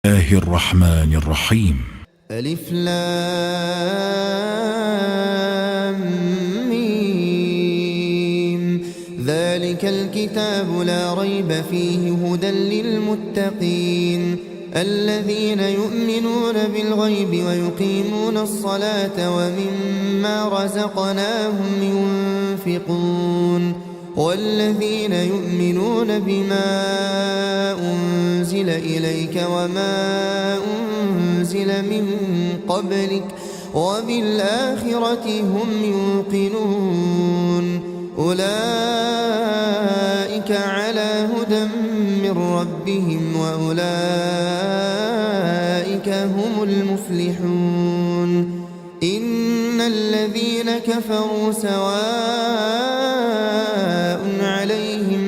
الله الرحمن الرحيم. ألف لام ميم. ذلك الكتاب لا ريب فيه هدى للمتقين الذين يؤمنون بالغيب ويقيمون الصلاة ومما رزقناهم ينفقون والذين يؤمنون بما أنزل إليك وما أنزل من قبلك وبالآخرة هم يوقنون أولئك على هدى من ربهم وأولئك هم المفلحون إن الذين كفروا سواء عليهم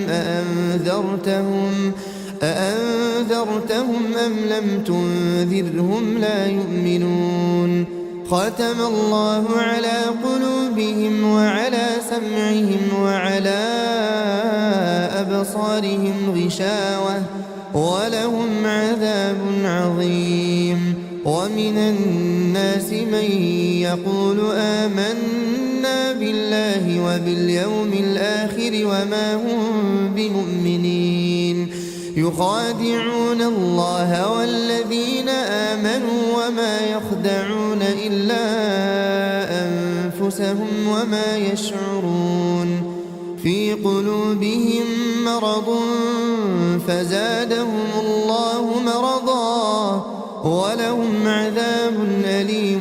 أأنذرتهم أم لم تنذرهم لا يؤمنون ختم الله على قلوبهم وعلى سمعهم وعلى أبصارهم غشاوة ولهم عذاب عظيم ومن الناس من يقول آمنا بالله وباليوم الآخر وما هم بمؤمنين يخادعون الله والذين آمنوا وما يخدعون إلا أنفسهم وما يشعرون في قلوبهم مرض فزادهم الله مرضا ولهم عذاب أليم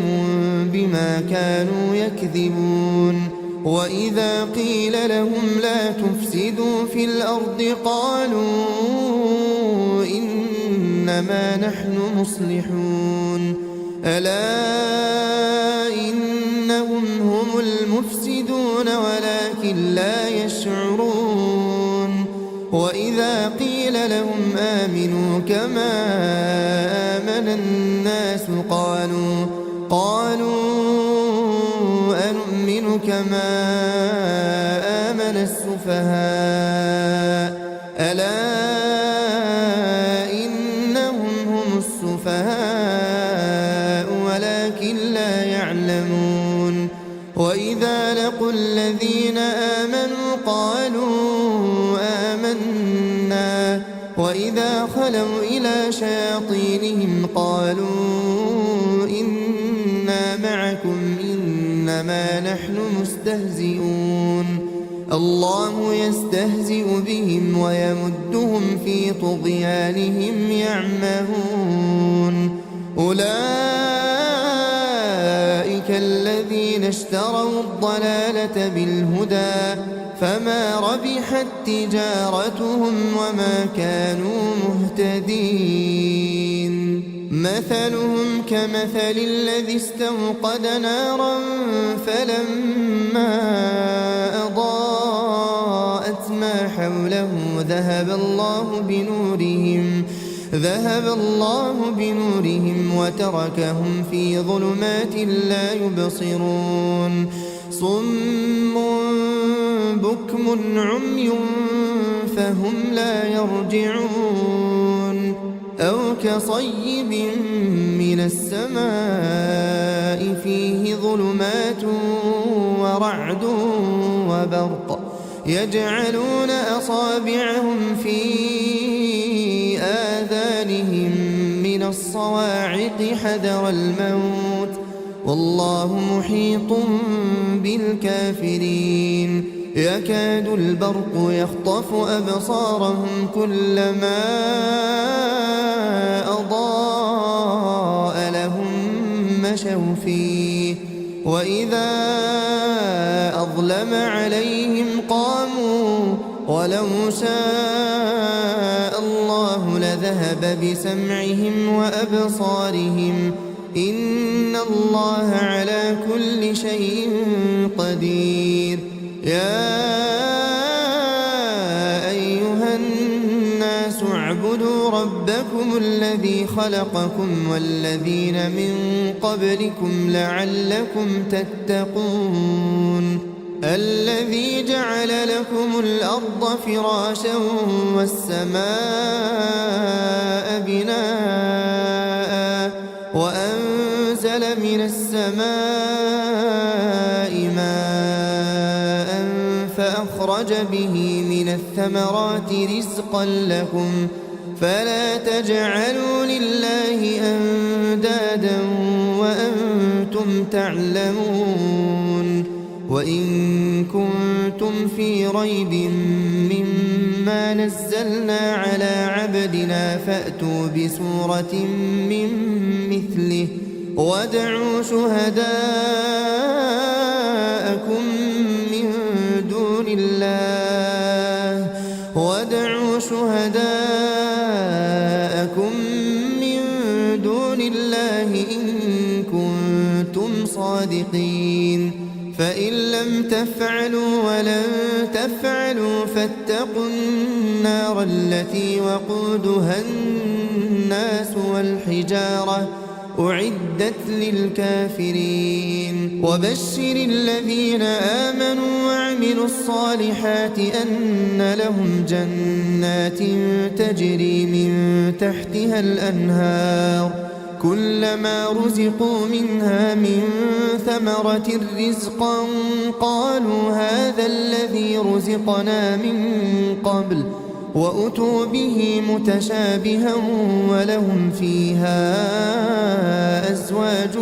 بما كانوا يكذبون وإذا قيل لهم لا تفسدوا في الأرض قالوا إنما نحن مصلحون ألا إنهم هم المفسدون ولكن لا يشعرون وإذا قيل لهم آمنوا كما آمن الناس قالوا أنؤمن كما آمن السفهاء ألا إنهم هم السفهاء ولكن لا يعلمون وإذا لقوا الذين آمنوا قالوا آمنا وإذا خلوا إلى شياطينهم قالوا إنا معكم إنما نحن مستهزئون الله يستهزئ بهم ويمدهم في طغيانهم يعمهون أولئك الذين اشتروا الضلالة بالهدى فما ربحت تجارتهم وما كانوا مهتدين مثلهم كمثل الذي استوقد نارا فلما أضاءت ما حوله ذهب الله بنورهم وتركهم في ظلمات لا يبصرون صم بكم عمي فهم لا يرجعون أو كصيب من السماء فيه ظلمات ورعد وبرق يجعلون أصابعهم في آذانهم من الصواعق حذر الموت والله محيط بالكافرين يكاد البرق يخطف أبصارهم كلما أضاء لهم مشوا فيه وإذا أظلم عليهم قاموا ولو شاء الله لذهب بسمعهم وأبصارهم إن الله على كل شيء قدير يا أيها الناس اعبدوا ربكم الذي خلقكم والذين من قبلكم لعلكم تتقون الذي جعل لكم الأرض فراشا والسماء بناءً وأنزل من السماء ماء فأخرج به من الثمرات رزقا لكم فلا تجعلوا لله أندادا وأنتم تعلمون وإن كنتم في ريب مما نزلنا على عبدنا فأتوا بسورة من مثله وادعوا شهداءكم من دون الله إن كنتم صادقين فإن لم تفعلوا ولن تفعلوا فاتقوا النار التي وقودها الناس والحجارة أعدت للكافرين وبشر الذين آمنوا وعملوا الصالحات أن لهم جنات تجري من تحتها الأنهار كلما رزقوا منها من ثمرة رزقا قالوا هذا الذي رزقنا من قبل وأتوا به متشابها ولهم فيها أزواج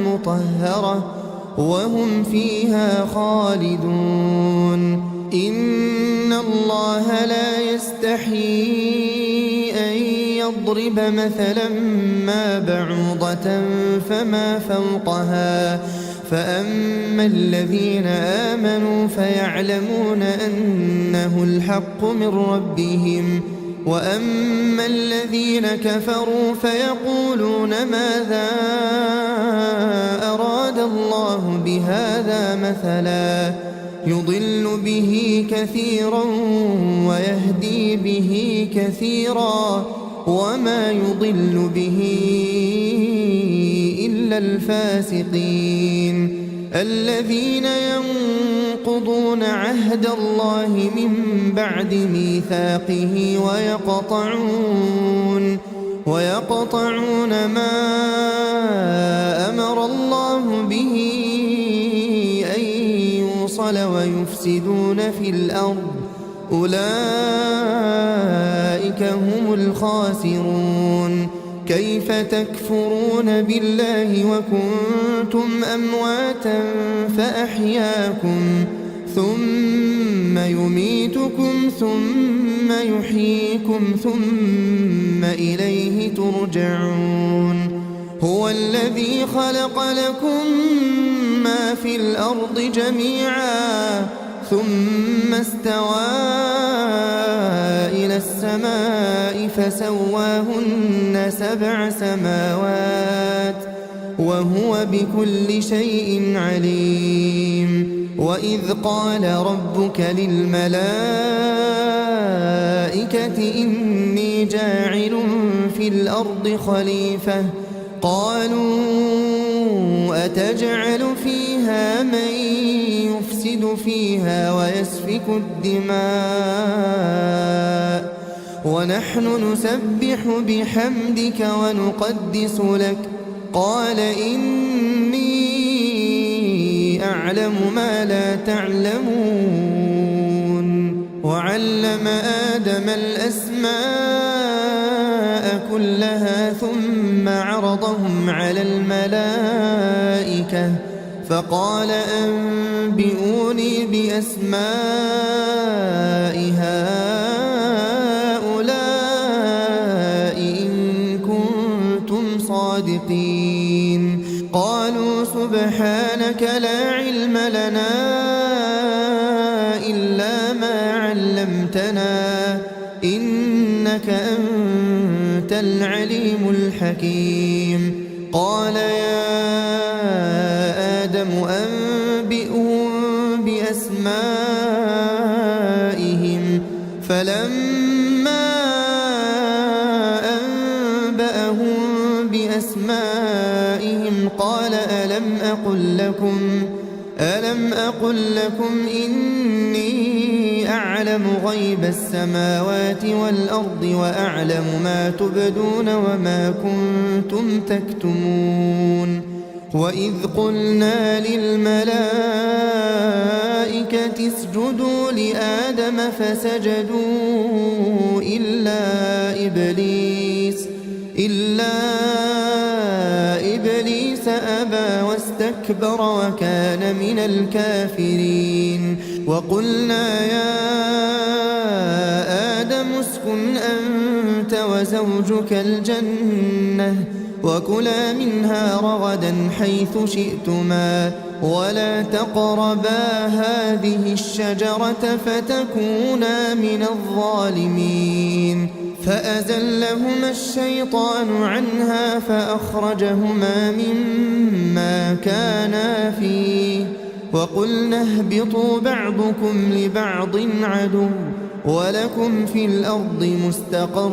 مطهرة وهم فيها خالدون إن الله لا يستحيي أن يضرب مثلا ما بعوضة فما فوقها فأما الذين آمنوا فيعلمون أنه الحق من ربهم وأما الذين كفروا فيقولون ماذا أراد الله بهذا مثلا يضل به كثيرا ويهدي به كثيرا وما يضل به إلا الفاسقين الذين ينقضون عهد الله من بعد ميثاقه ويقطعون ما أمر الله به أن يوصل ويفسدون في الأرض أولئك هم الخاسرون كيف تكفرون بالله وكنتم أمواتا فأحياكم ثم يميتكم ثم يحييكم ثم إليه ترجعون هو الذي خلق لكم ما في الأرض جميعا ثم استوى إلى السماء فسواهن 7 سماوات وهو بكل شيء عليم وإذ قال ربك للملائكة إني جاعل في الأرض خليفة قالوا أتجعل فيها من يفسد فيها ويسفك الدماء ونحن نسبح بحمدك ونقدس لك قال إني أعلم ما لا تعلمون وعلم آدم الأسماء كلها ثم عرضهم على الملائكة فقال أنبئوني بأسماء هؤلاء إن كنتم صادقين قالوا سبحانك لا علم لنا إلا ما علمتنا إنك أنت العليم الحكيم قال يا آدم أنبئهم بأسمائهم فلما أنبأهم بأسمائهم قال ألم أقل لكم إني أعلم غيب السماوات والأرض وأعلم ما تبدون وما كنتم تكتمون وإذ قلنا للملائكة اسجدوا لآدم فسجدوا إلا إبليس أبى واستكبر وكان من الكافرين وقلنا يا آدم اسكن أنت وزوجك الجنة وكلا منها رغدا حيث شئتما ولا تقربا هذه الشجرة فتكونا من الظالمين فأزلهما الشيطان عنها فأخرجهما مما كانا فيه وقلنا اهبطوا بعضكم لبعض عدو ولكم في الأرض مستقر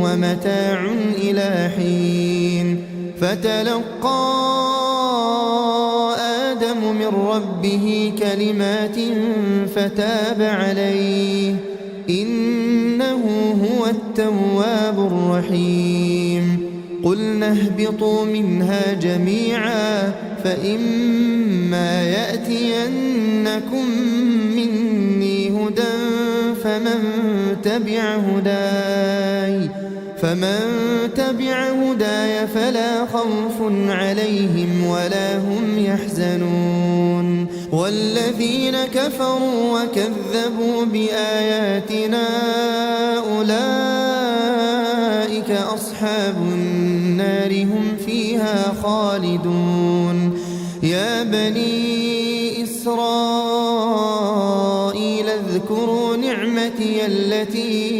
ومتاع إلى حين فتلقى آدم من ربه كلمات فتاب عليه إنه هو التواب الرحيم قلنا اهبطوا منها جميعا فإما يأتينكم مني هدى فمن تبع هداي فلا خوف عليهم ولا هم يحزنون والذين كفروا وكذبوا بآياتنا أولئك أصحاب النار هم فيها خالدون يا بني إسرائيل اذكروا نعمتي التي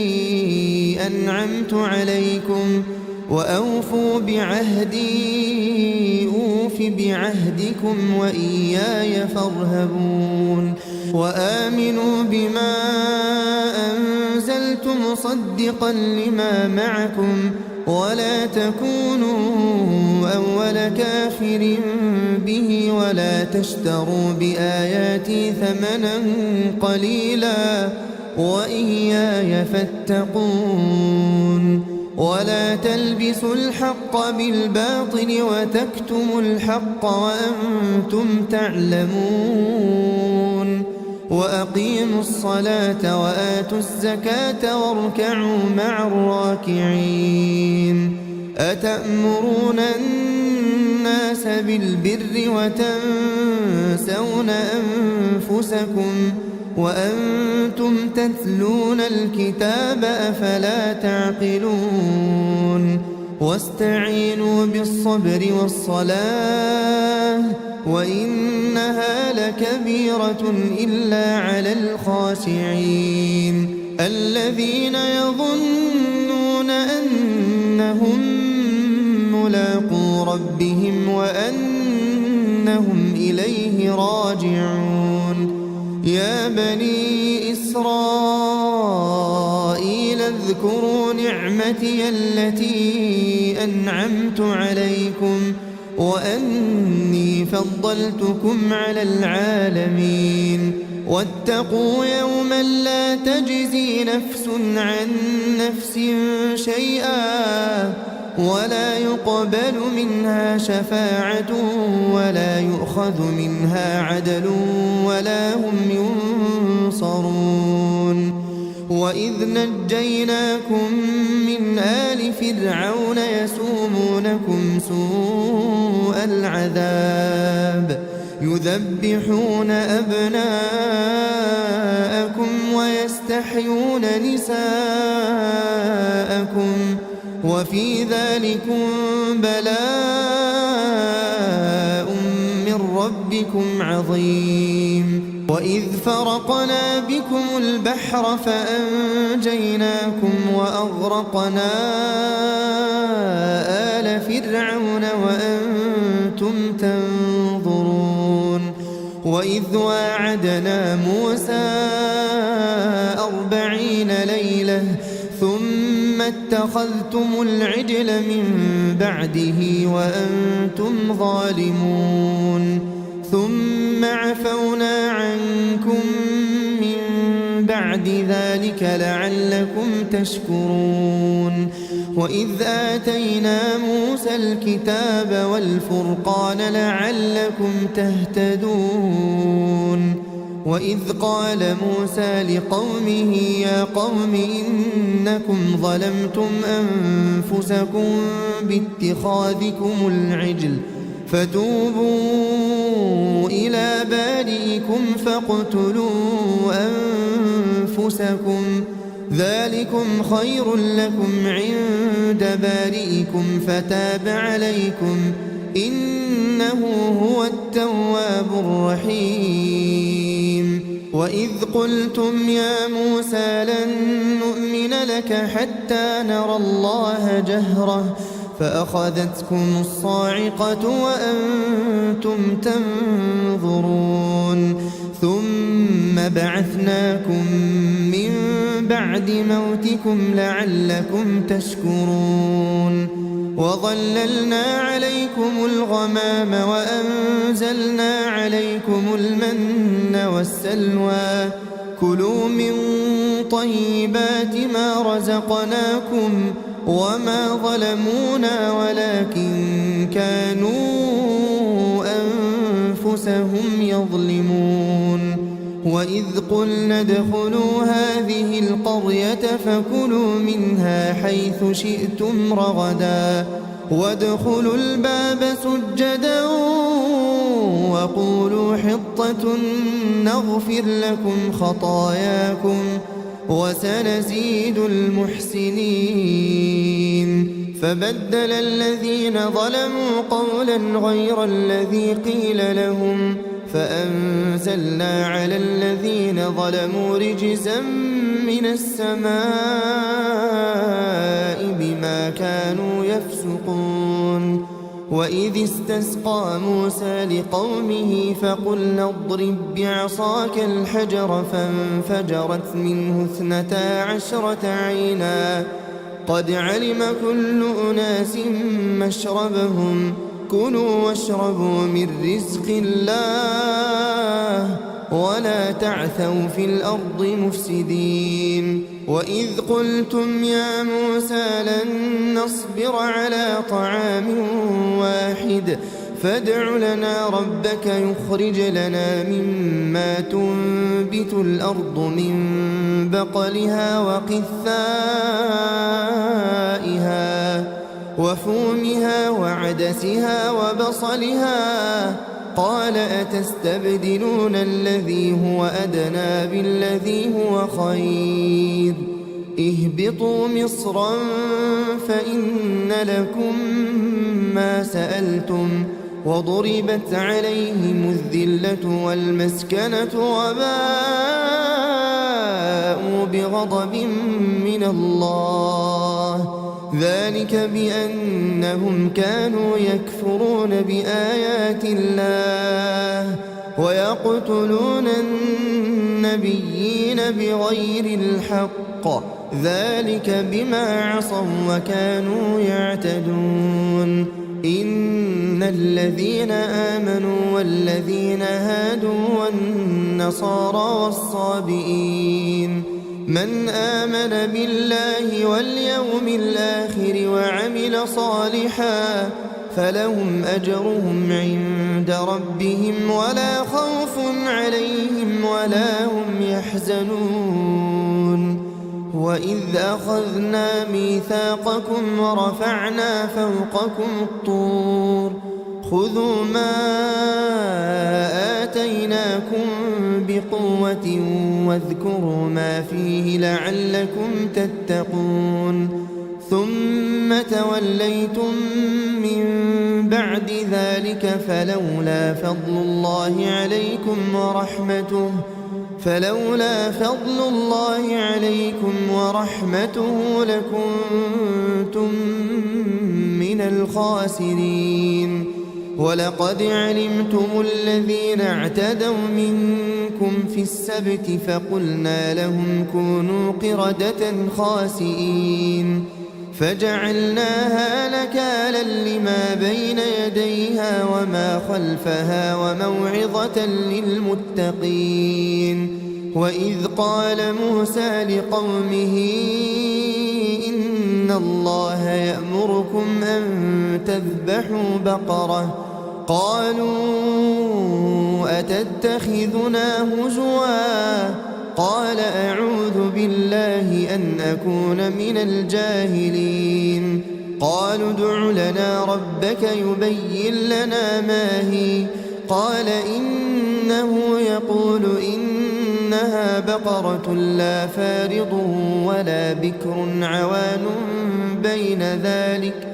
أنعمت عليكم وأوفوا بعهدي أوف بعهدكم وإياي فارهبون وآمنوا بما أنزلت مصدقا لما معكم ولا تكونوا أول كافر به ولا تشتروا بآياتي ثمنا قليلا وإياي فاتقون ولا تلبسوا الحق بالباطل وتكتموا الحق وأنتم تعلمون وأقيموا الصلاة وآتوا الزكاة واركعوا مع الراكعين أتأمرون الناس بالبر وتنسون أنفسكم وأنتم تتلون الكتاب أفلا تعقلون واستعينوا بالصبر والصلاة وإنها لكبيرة إلا على الخاشعين الذين يظنون أنهم ملاقو ربهم وأنهم إليه راجعون يا بني إسرائيل اذكروا نعمتي التي أنعمت عليكم وأني فضلتكم على العالمين واتقوا يوما لا تجزي نفس عن نفس شيئا ولا يقبل منها شفاعة ولا يؤخذ منها عدل ولا هم ينصرون وإذ نجيناكم من آل فرعون يسومونكم سوء العذاب يذبحون أبناءكم ويستحيون نساءكم وفي ذلكم بلاء من ربكم عظيم وإذ فرقنا بكم البحر فأنجيناكم وأغرقنا آل فرعون وأنتم تنظرون وإذ واعدنا موسى 40 ليلة ثم اتخذتم العجل من بعده وأنتم ظالمون ثم عفونا عنكم من بعد ذلك لعلكم تشكرون وإذ آتينا موسى الكتاب والفرقان لعلكم تهتدون وإذ قال موسى لقومه يا قوم إنكم ظلمتم أنفسكم باتخاذكم العجل فتوبوا إلى بارئكم فاقتلوا أنفسكم ذلكم خير لكم عند بارئكم فتاب عليكم إنه هو التواب الرحيم وإذ قلتم يا موسى لن نؤمن لك حتى نرى الله جهرة فأخذتكم الصاعقة وأنتم تنظرون ثم بعثناكم من بعد موتكم لعلكم تشكرون وظللنا عليكم الغمام وأنزلنا عليكم المن والسلوى كلوا من طيبات ما رزقناكم وما ظلمونا ولكن كانوا أنفسهم يظلمون وإذ قلنا ادخلوا هذه القرية فكلوا منها حيث شئتم رغدا وادخلوا الباب سجدا وقولوا حطة نغفر لكم خطاياكم وسنزيد المحسنين فبدل الذين ظلموا قولا غير الذي قيل لهم فأنزلنا على الذين ظلموا رجزا من السماء بما كانوا يفسقون وإذ استسقى موسى لقومه فقلنا اضرب بعصاك الحجر فانفجرت منه 12 عينا قد علم كل أناس مشربهم كلوا واشربوا من رزق الله ولا تعثوا في الأرض مفسدين وإذ قلتم يا موسى لن نصبر على طعام واحد فادع لنا ربك يخرج لنا مما تنبت الأرض من بقلها وقثائها وفومها وعدسها وبصلها قال أتستبدلون الذي هو أدنى بالذي هو خير اهبطوا مصرا فإن لكم ما سألتم وضربت عليهم الذلة والمسكنة وباءوا بغضب من الله ذلك بأنهم كانوا يكفرون بآيات الله ويقتلون النبيين بغير الحق ذلك بما عصوا وكانوا يعتدون إن الذين آمنوا والذين هادوا والنصارى والصابئين من آمن بالله واليوم الآخر وعمل صالحا فلهم أجرهم عند ربهم ولا خوف عليهم ولا هم يحزنون وإذ أخذنا ميثاقكم ورفعنا فوقكم الطور خذوا ما آتيناكم بقوة واذكروا ما فيه لعلكم تتقون ثم توليتم من بعد ذلك فلولا فضل الله عليكم ورحمته لكنتم من الخاسرين ولقد علمتم الذين اعتدوا منكم في السبت فقلنا لهم كونوا قردة خاسئين فجعلناها نكالا لما بين يديها وما خلفها وموعظة للمتقين. وإذ قال موسى لقومه إن الله يأمركم أن تذبحوا بقرة قالوا أتتخذنا هزوا قال أعوذ بالله أن أكون من الجاهلين. قالوا ادع لنا ربك يبين لنا ما هي قال إنه يقول إنها بقرة لا فارض ولا بكر عوان بين ذلك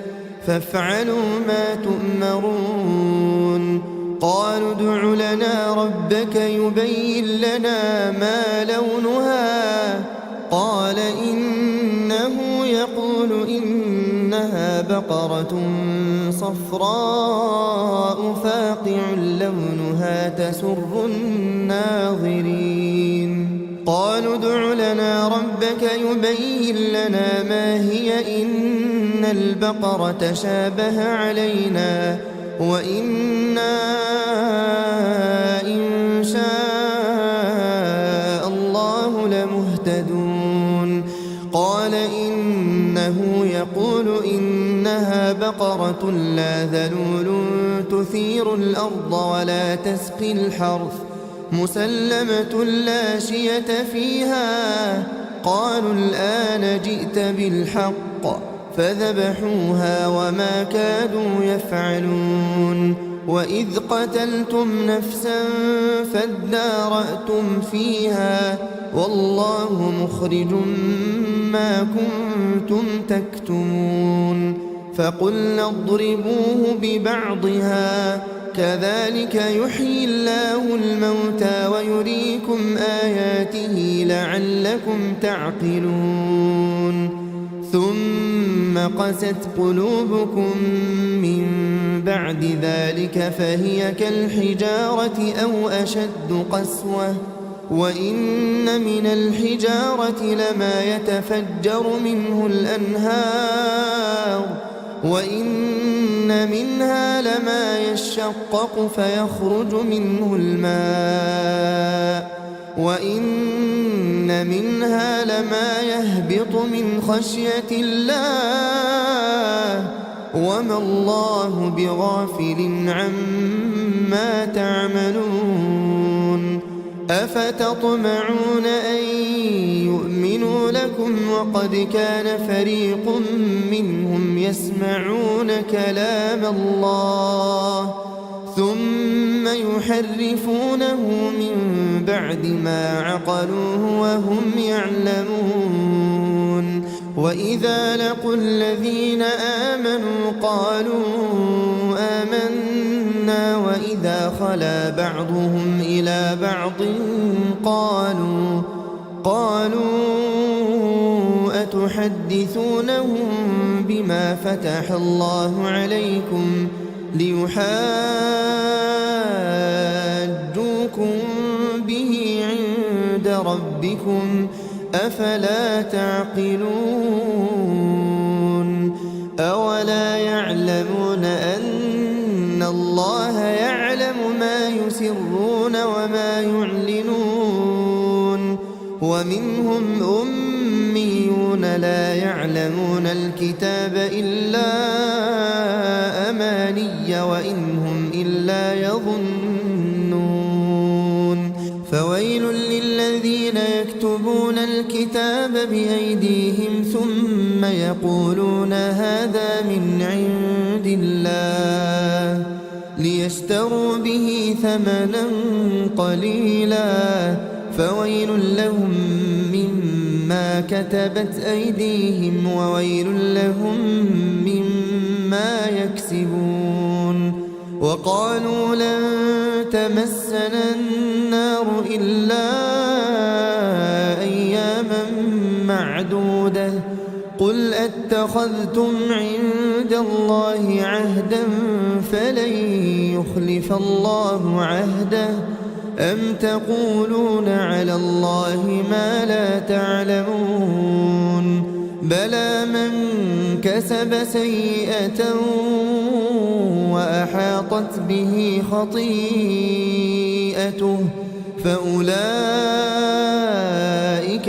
فافعلوا ما تؤمرون. قالوا ادع لنا ربك يبين لنا ما لونها قال إنه يقول إنها بقرة صفراء فاقع لونها تسر الناظرين. قالوا ادع لنا ربك يبين لنا ما هي إن البقرة شابه علينا وإنا إن شاء الله لمهتدون. قال إنه يقول إنها بقرة لا ذلول تثير الأرض ولا تسقي الحرث مسلمة لا شية فيها. قالوا الآن جئت بالحق فذبحوها وما كادوا يفعلون. وإذ قتلتم نفسا فادارأتم فيها والله مخرج ما كنتم تكتمون. فقلنا اضربوه ببعضها كذلك يحيي الله الموتى ويريكم آياته لعلكم تعقلون. ثم قست قلوبكم من بعد ذلك فهي كالحجارة أو أشد قسوة وإن من الحجارة لما يتفجر منه الأنهار وإن منها لما يشقق فيخرج منه الماء وإن منها لما يهبط من خشية الله وما الله بغافل عما تعملون. أفتطمعون أن يؤمنوا لكم وقد كان فريق منهم يسمعون كلام الله ثم يحرفونه من بعد ما عقلوه وهم يعلمون. وإذا لقوا الذين آمنوا قالوا آمنا وإذا خلا بعضهم إلى بعض قالوا أتحدثونهم بما فتح الله عليكم ليحاجوكم به عند ربكم أفلا تعقلون. أولا يعلمون أن الله يعلم ما يسرون وما يعلنون. ومنهم أميون لا يعلمون الكتاب إلا أماني وإن هم إلا يظنون. فويل للذين يكتبون الكتاب بأيديهم ثم يقولون هذا من عند الله ليشتروا به ثمنا قليلا فويل لهم مما كتبت أيديهم وويل لهم مما يكسبون. وقالوا لن تمسنا النار إلا أياما معدودة قل أتخذتم عند الله عهدا فلن يخلف الله عهده أم تقولون على الله ما لا تعلمون. بلى من كسب سيئة وأحاطت به خطيئته فأولئك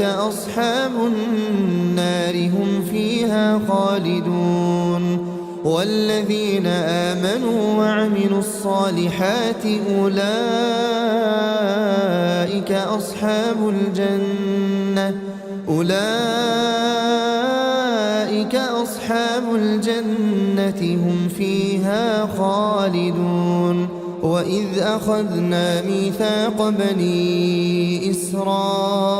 أصحاب النار هم فيها خالدون والذين آمنوا وعملوا الصالحات أولئك أصحاب الجنة هم فيها خالدون وإذ أخذنا ميثاق بني إسرائيل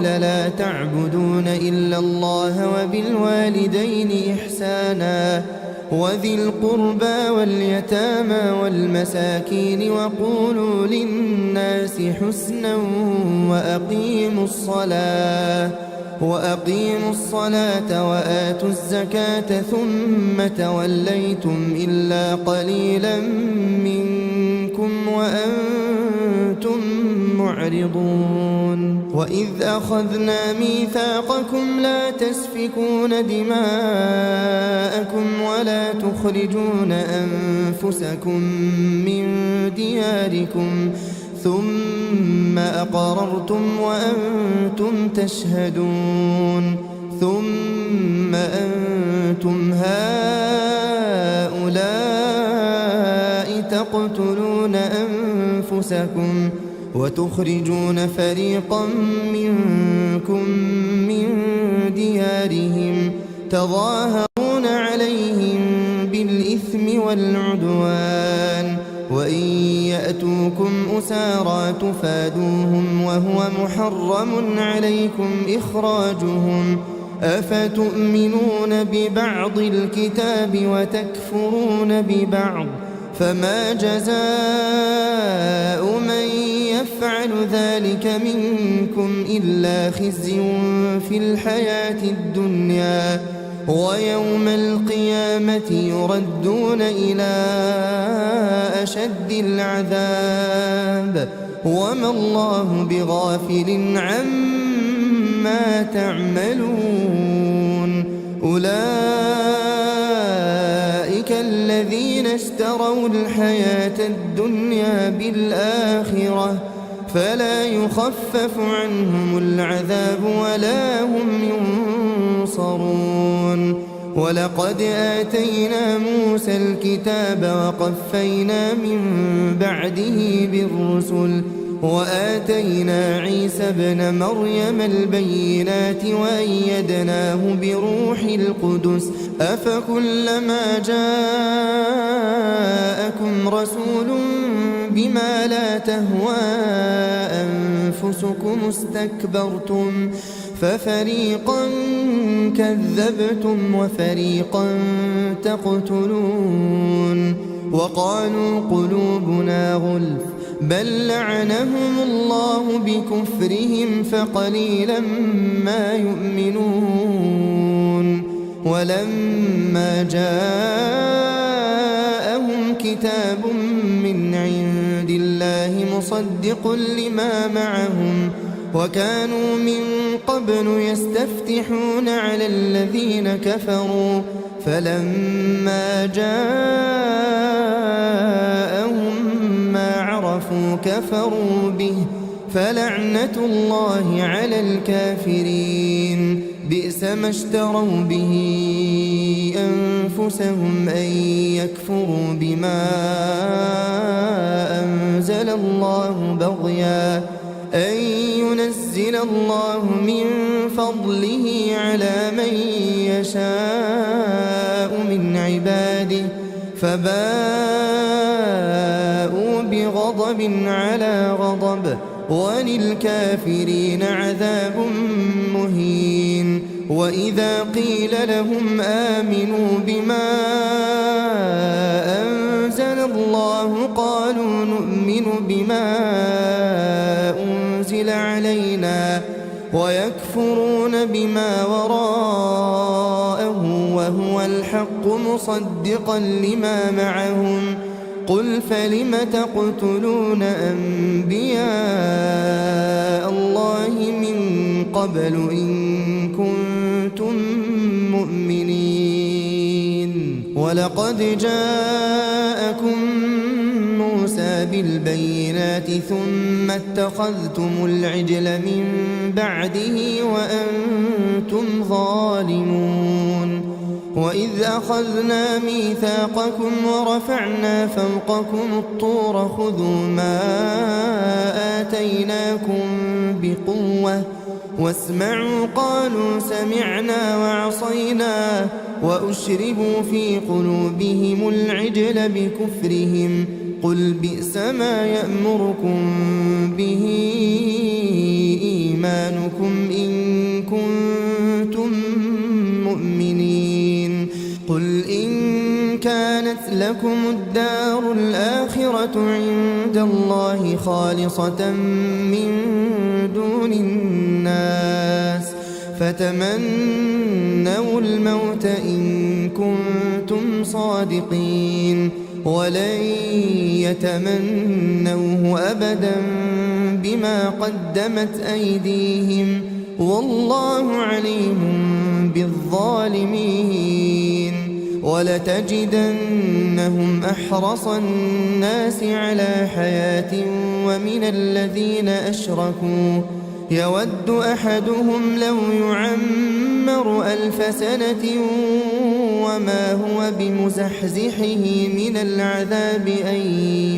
لا تعبدون إلا الله وبالوالدين إحسانا وذي القربى واليتامى والمساكين وقولوا للناس حسنا وأقيموا الصلاة وآتوا الزكاة ثم توليتم إلا قليلا منكم وأنتم معرضون وإذ أخذنا ميثاقكم لا تسفكون دماءكم ولا تخرجون أنفسكم من دياركم ثم أقررتم وأنتم تشهدون ثم أنتم هؤلاء تقتلون أنفسكم وتخرجون فريقا منكم من ديارهم تظاهرون عليهم بالإثم والعدوان وإن يأتوكم أسارى تفادوهم وهو محرم عليكم إخراجهم أفتؤمنون ببعض الكتاب وتكفرون ببعض فما جزاء من يفعل ذلك منكم إلا خزي في الحياة الدنيا ويوم القيامة يردون إلى أشد العذاب وما الله بغافل عما تعملون أولئك الذين اشتروا الحياة الدنيا بالآخرة فلا يخفف عنهم العذاب ولا هم ينصرون ولقد آتينا موسى الكتاب وقفينا من بعده بالرسل وآتينا عيسى ابن مريم البينات وأيدناه بروح القدس أفكلما جاءكم رسول بما لا تهوى أنفسكم استكبرتم ففريقا كذبتم وفريقا تقتلون وقالوا قلوبنا غلف بل لعنهم الله بكفرهم فقليلا ما يؤمنون ولما جاءهم كتاب من عند الله مصدق لما معهم وكانوا من قبل يستفتحون على الذين كفروا فلما جاءهم ما عرفوا كفروا به فلعنة الله على الكافرين بئس ما اشتروا به أنفسهم أن يكفروا بما أنزل الله بغيا أن ينزل الله من فضله على من يشاء من عباده فباءوا بغضب على غضب وللكافرين عذاب مهين وإذا قيل لهم آمنوا بما أنزل الله قالوا نؤمن بما أنزل علينا ويكفرون بما وراءه وهو الحق مصدقا لما معهم قل فلم تقتلون أنبياء الله من قبل إن كنتم ولقد جاءكم موسى بالبينات ثم اتخذتم العجل من بعده وأنتم ظالمون وإذ أخذنا ميثاقكم ورفعنا فوقكم الطور خذوا ما آتيناكم بقوة واسمعوا قالوا سمعنا وعصينا وأشربوا في قلوبهم العجل بكفرهم قل بئس ما يأمركم به إيمانكم إن كنتم مؤمنين قل إن كانت لكم الدار الآخرة عند الله خالصة من دون الناس فتمنوا الموت إن كنتم صادقين ولن يتمنوه أبدا بما قدمت أيديهم والله عليم بالظالمين ولتجدنهم أحرص الناس على حياة ومن الذين أشركوا يود أحدهم لو يعمر 1000 سنة وما هو بمزحزحه من العذاب أن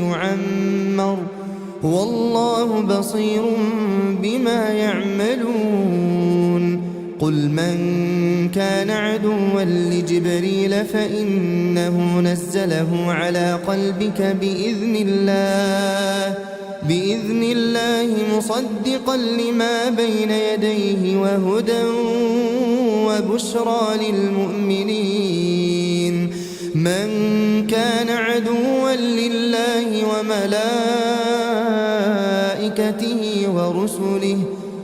يعمر والله بصير بما يعملون قل من كان عدوا لجبريل فإنه نزله على قلبك بإذن الله مصدقا لما بين يديه وهدى وبشرى للمؤمنين من كان عدوا لله وملائكته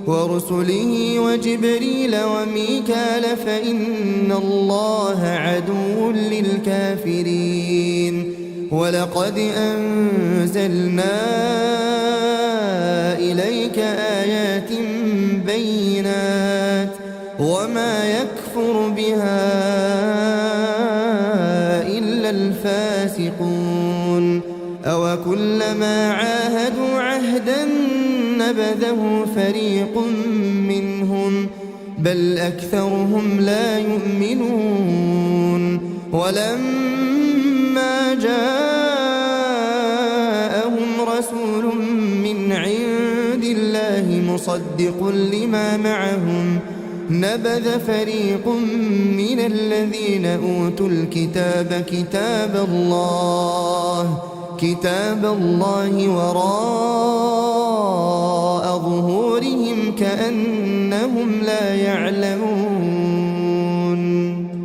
ورسله وجبريل وميكال فإن الله عدو للكافرين ولقد أنزلنا إليك آيات بينات وما يكفر بها إلا الفاسقون أوكلما عاهدوا عهدا نبذه فريق منهم بل أكثرهم لا يؤمنون ولما جاءهم رسول من عند الله مصدق لما معهم نبذ فريق من الذين أوتوا الكتاب كتاب الله وراء ظهورهم كأنهم لا يعلمون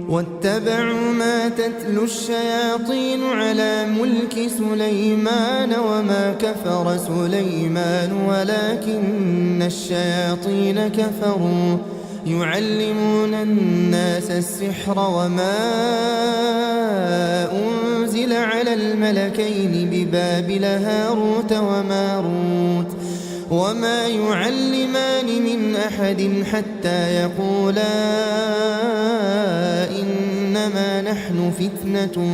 واتبعوا ما تتلو الشياطين على ملك سليمان وما كفر سليمان ولكن الشياطين كفروا يعلمون الناس السحر وما أنزل على الملكين ببابل هاروت وماروت وما يعلمان من أحد حتى يقولا إنما نحن فتنة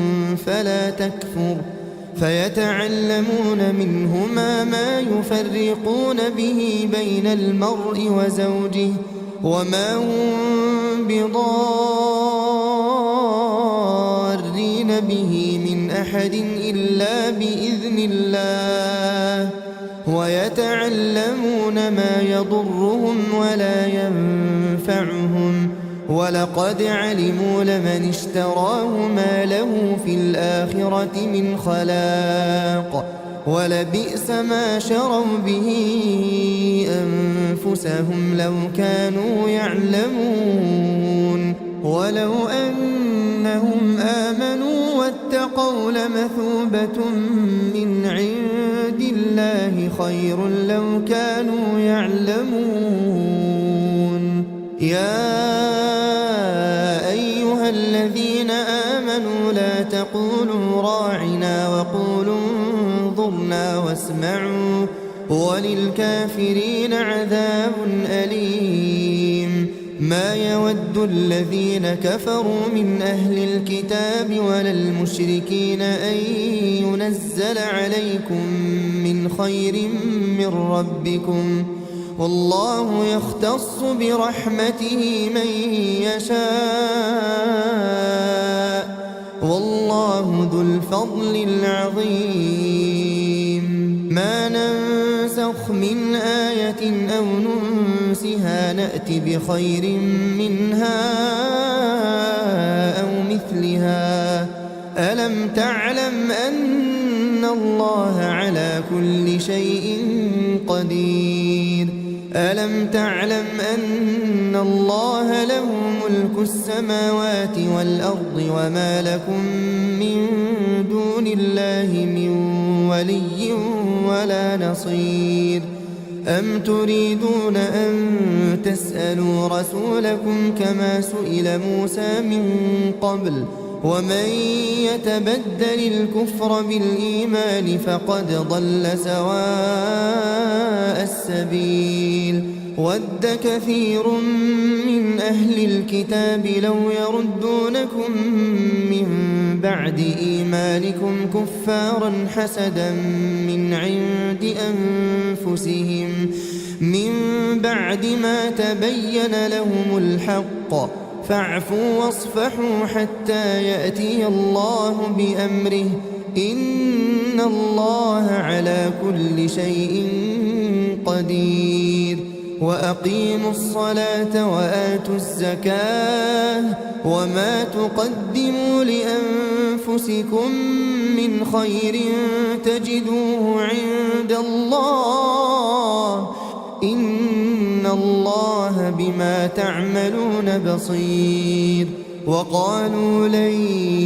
فلا تكفر فيتعلمون منهما ما يفرقون به بين المرء وزوجه وما هم بضارين به من أحد إلا بإذن الله ويتعلمون ما يضرهم ولا ينفعهم ولقد علموا لمن اشتراه ما له في الآخرة من خلاق ولبئس ما شروا به أنفسهم لو كانوا يعلمون ولو أنهم آمنوا واتقوا لمثوبة من عند الله خير لو كانوا يعلمون يا أيها الذين آمنوا لا تقولوا راعنا وقولوا انظرنا واسمعوا وللكافرين عذاب أليم ما يود الذين كفروا من أهل الكتاب ولا المشركين أن ينزل عليكم من خير من ربكم والله يختص برحمته من يشاء والله ذو الفضل العظيم ما ننسخ من آية أو ننسها نأت بخير منها أو مثلها ألم تعلم أن الله على كل شيء قدير ألم تعلم أن الله له ملك السماوات والأرض وما لكم من دون الله من ولي ولا نصير أم تريدون أن تسألوا رسولكم كما سئل موسى من قبل ومن يتبدل الكفر بالإيمان فقد ضل سواء السبيل ود كثير من أهل الكتاب لو يردونكم من بعد إيمانكم كفارا حسدا من عند أنفسهم من بعد ما تبين لهم الحق فاعفوا واصفحوا حتى يأتي الله بأمره إن الله على كل شيء قدير وأقيموا الصلاة وآتوا الزكاة وما تقدموا لأنفسكم من خير تجدوه عند الله إن الله بما تعملون بصير وقالوا لن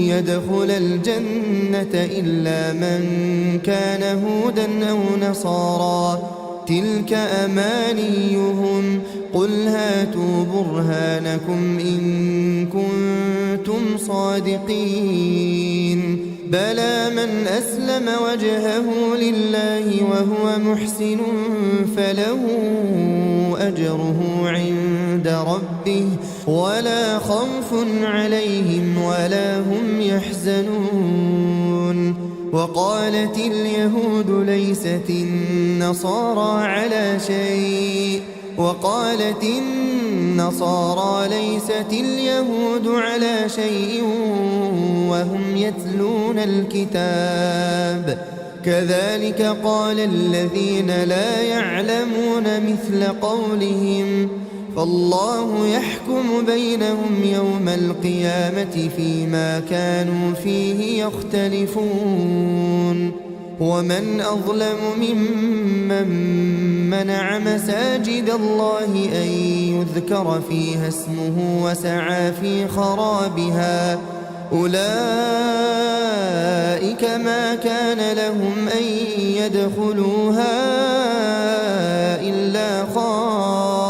يدخل الجنة إلا من كان هودا أو نصارى تلك أمانيهم قل هاتوا برهانكم إن كنتم صادقين بلى من أسلم وجهه لله وهو محسن فله أجره عند ربه ولا خوف عليهم ولا هم يحزنون وقالت اليهود ليست النصارى على شيء وقالت النصارى ليست اليهود على شيء وهم يتلون الكتاب كذلك قال الذين لا يعلمون مثل قولهم فالله يحكم بينهم يوم القيامة فيما كانوا فيه يختلفون ومن أظلم ممن منع مساجد الله أن يذكر فيها اسمه وسعى في خرابها أولئك ما كان لهم أن يدخلوها إلا خائفين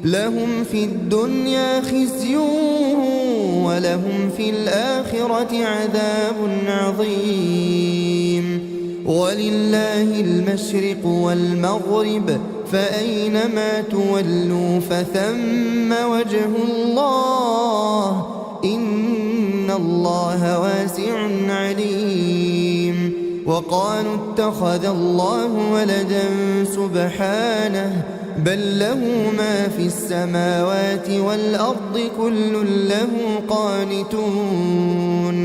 لهم في الدنيا خزي ولهم في الآخرة عذاب عظيم ولله المشرق والمغرب فأينما تولوا فثم وجه الله إن الله واسع عليم وقالوا اتخذ الله ولدا سبحانه بل له ما في السماوات والأرض كل له قانتون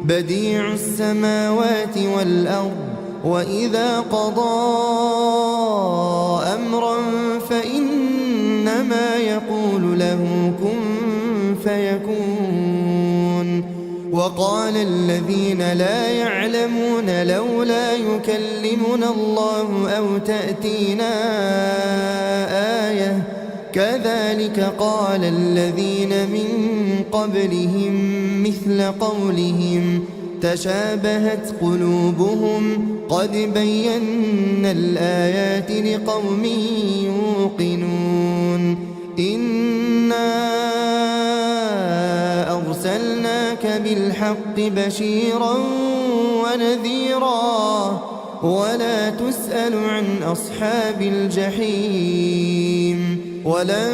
بديع السماوات والأرض وإذا قضى أمرا فإنما يقول له كن فيكون وقال الذين لا يعلمون لولا يكلمنا الله أو تأتينا آية كذلك قال الذين من قبلهم مثل قولهم تشابهت قلوبهم قد بينا الآيات لقوم يوقنون إنا أرسلناك بالحق بشيرا ونذيرا ولا تسأل عن أصحاب الجحيم ولن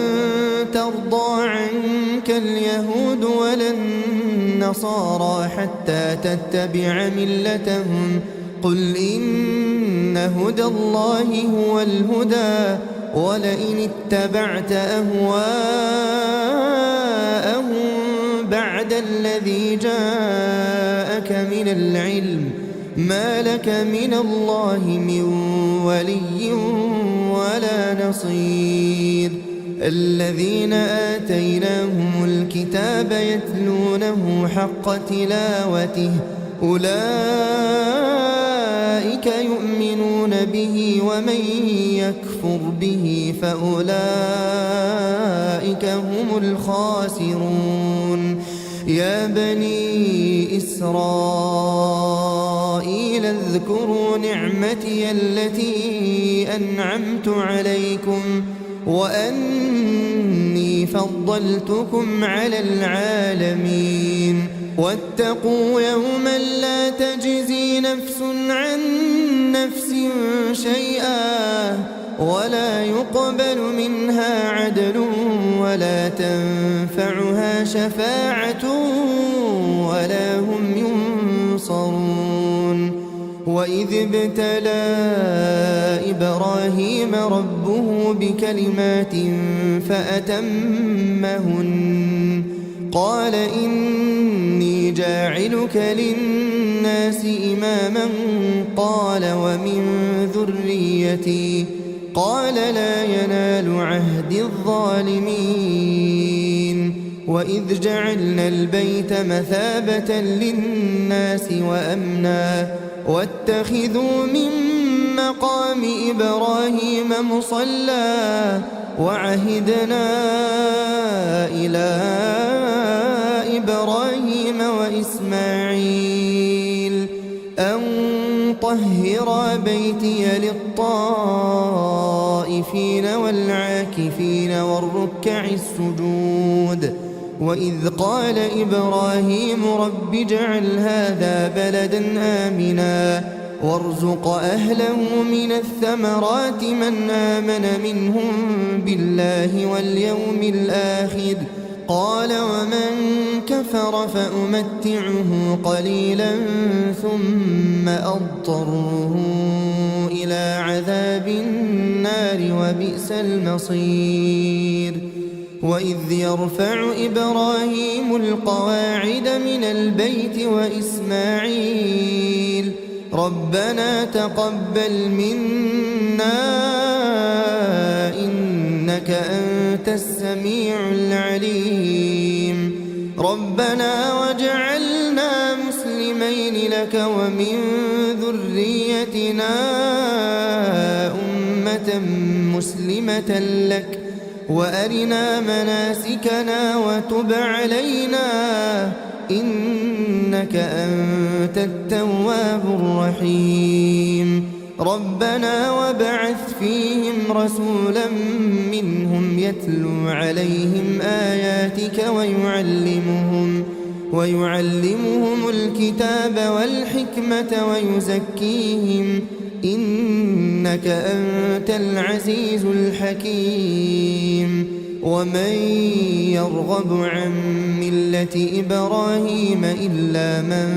ترضى عنك اليهود ولا النصارى حتى تتبع ملتهم قل إن هدى الله هو الهدى ولئن اتبعت أهواءهم بعد الذي جاءك من العلم ما لك من الله من ولي ولا نصير الذين آتيناهم الكتاب يتلونه حق تلاوته أولئك يؤمنون به ومن يكفر به فأولئك هم الخاسرون يا بني إسرائيل اذكروا نعمتي التي أنعمت عليكم وأني فضلتكم على العالمين واتقوا يوما لا تجزي نفس عن نفس شيئا ولا يقبل منها عدل ولا تنفعها شفاعة ولا هم ينصرون وإذ ابتلى إبراهيم ربه بكلمات فأتمهن قال إني جاعلك للناس إماما قال ومن ذريتي قال لا ينال عهد الظالمين وإذ جعلنا البيت مثابة للناس وأمنا واتخذوا من مقام إبراهيم مصلى وعهدنا إلى إبراهيم وإسماعيل أن طهرا بيتي للطائفين والعاكفين والركع السجود وإذ قال إبراهيم رب اجعل هذا بلدا آمنا وارزق أهله من الثمرات من آمن منهم بالله واليوم الآخر قال ومن كفر فأمتعه قليلا ثم أضطره إلى عذاب النار وبئس المصير وإذ يرفع إبراهيم القواعد من البيت وإسماعيل ربنا تقبل منا إنك أنت السميع العليم ربنا واجعلنا مسلمين لك ومن ذريتنا أمة مسلمة لك وأرنا مناسكنا وتب علينا إنك أنت التواب الرحيم ربنا وابعث فيهم رسولا منهم يتلو عليهم آياتك ويعلمهم الكتاب والحكمة ويزكيهم إنك أنت العزيز الحكيم ومن يرغب عن ملة إبراهيم إلا من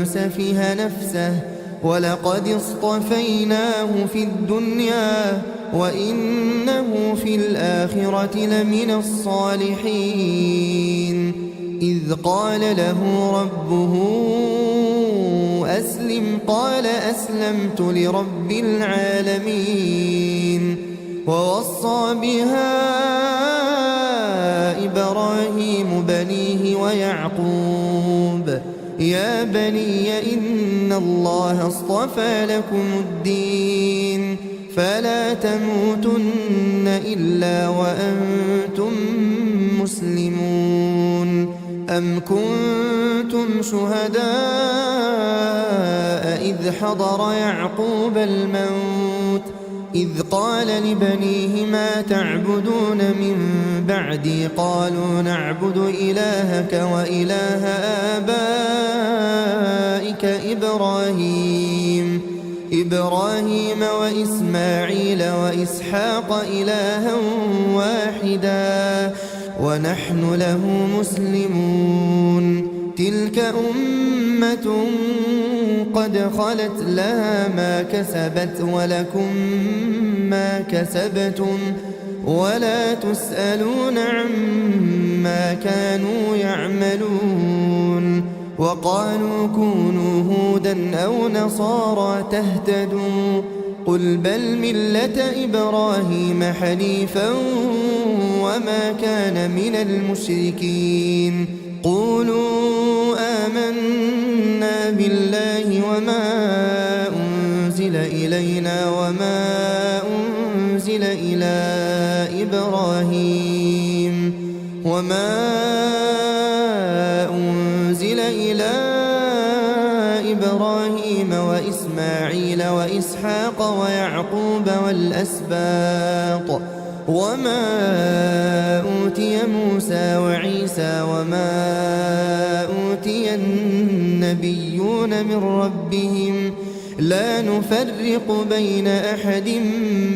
سفه نفسه ولقد اصطفيناه في الدنيا وإنه في الآخرة لمن الصالحين إذ قال له ربه أسلم قال أسلمت لرب العالمين ووصى بها إبراهيم بنيه ويعقوب يا بني إن الله اصطفى لكم الدين فلا تموتن إلا وأنتم مسلمون أم كنتم شهداء إذ حضر يعقوب الموت إذ قال لبنيه ما تعبدون من بعدي قالوا نعبد إلهك وإله آبائك إبراهيم وإسماعيل وإسحاق إلها واحدا ونحن له مسلمون تلك أمة قد خلت لها ما كسبت ولكم ما كسبتم ولا تسألون عما كانوا يعملون وقالوا كونوا هودا أو نصارى تهتدوا قل بل ملة إبراهيم حنيفا وما كان من المشركين قولوا آمنا بالله وما أنزل إلينا وما أنزل إلى إبراهيم وإسماعيل وإسحاق ويعقوب والأسباط وما أوتي موسى وعيسى وما أوتي النبيون من ربهم لا نفرق بين أحد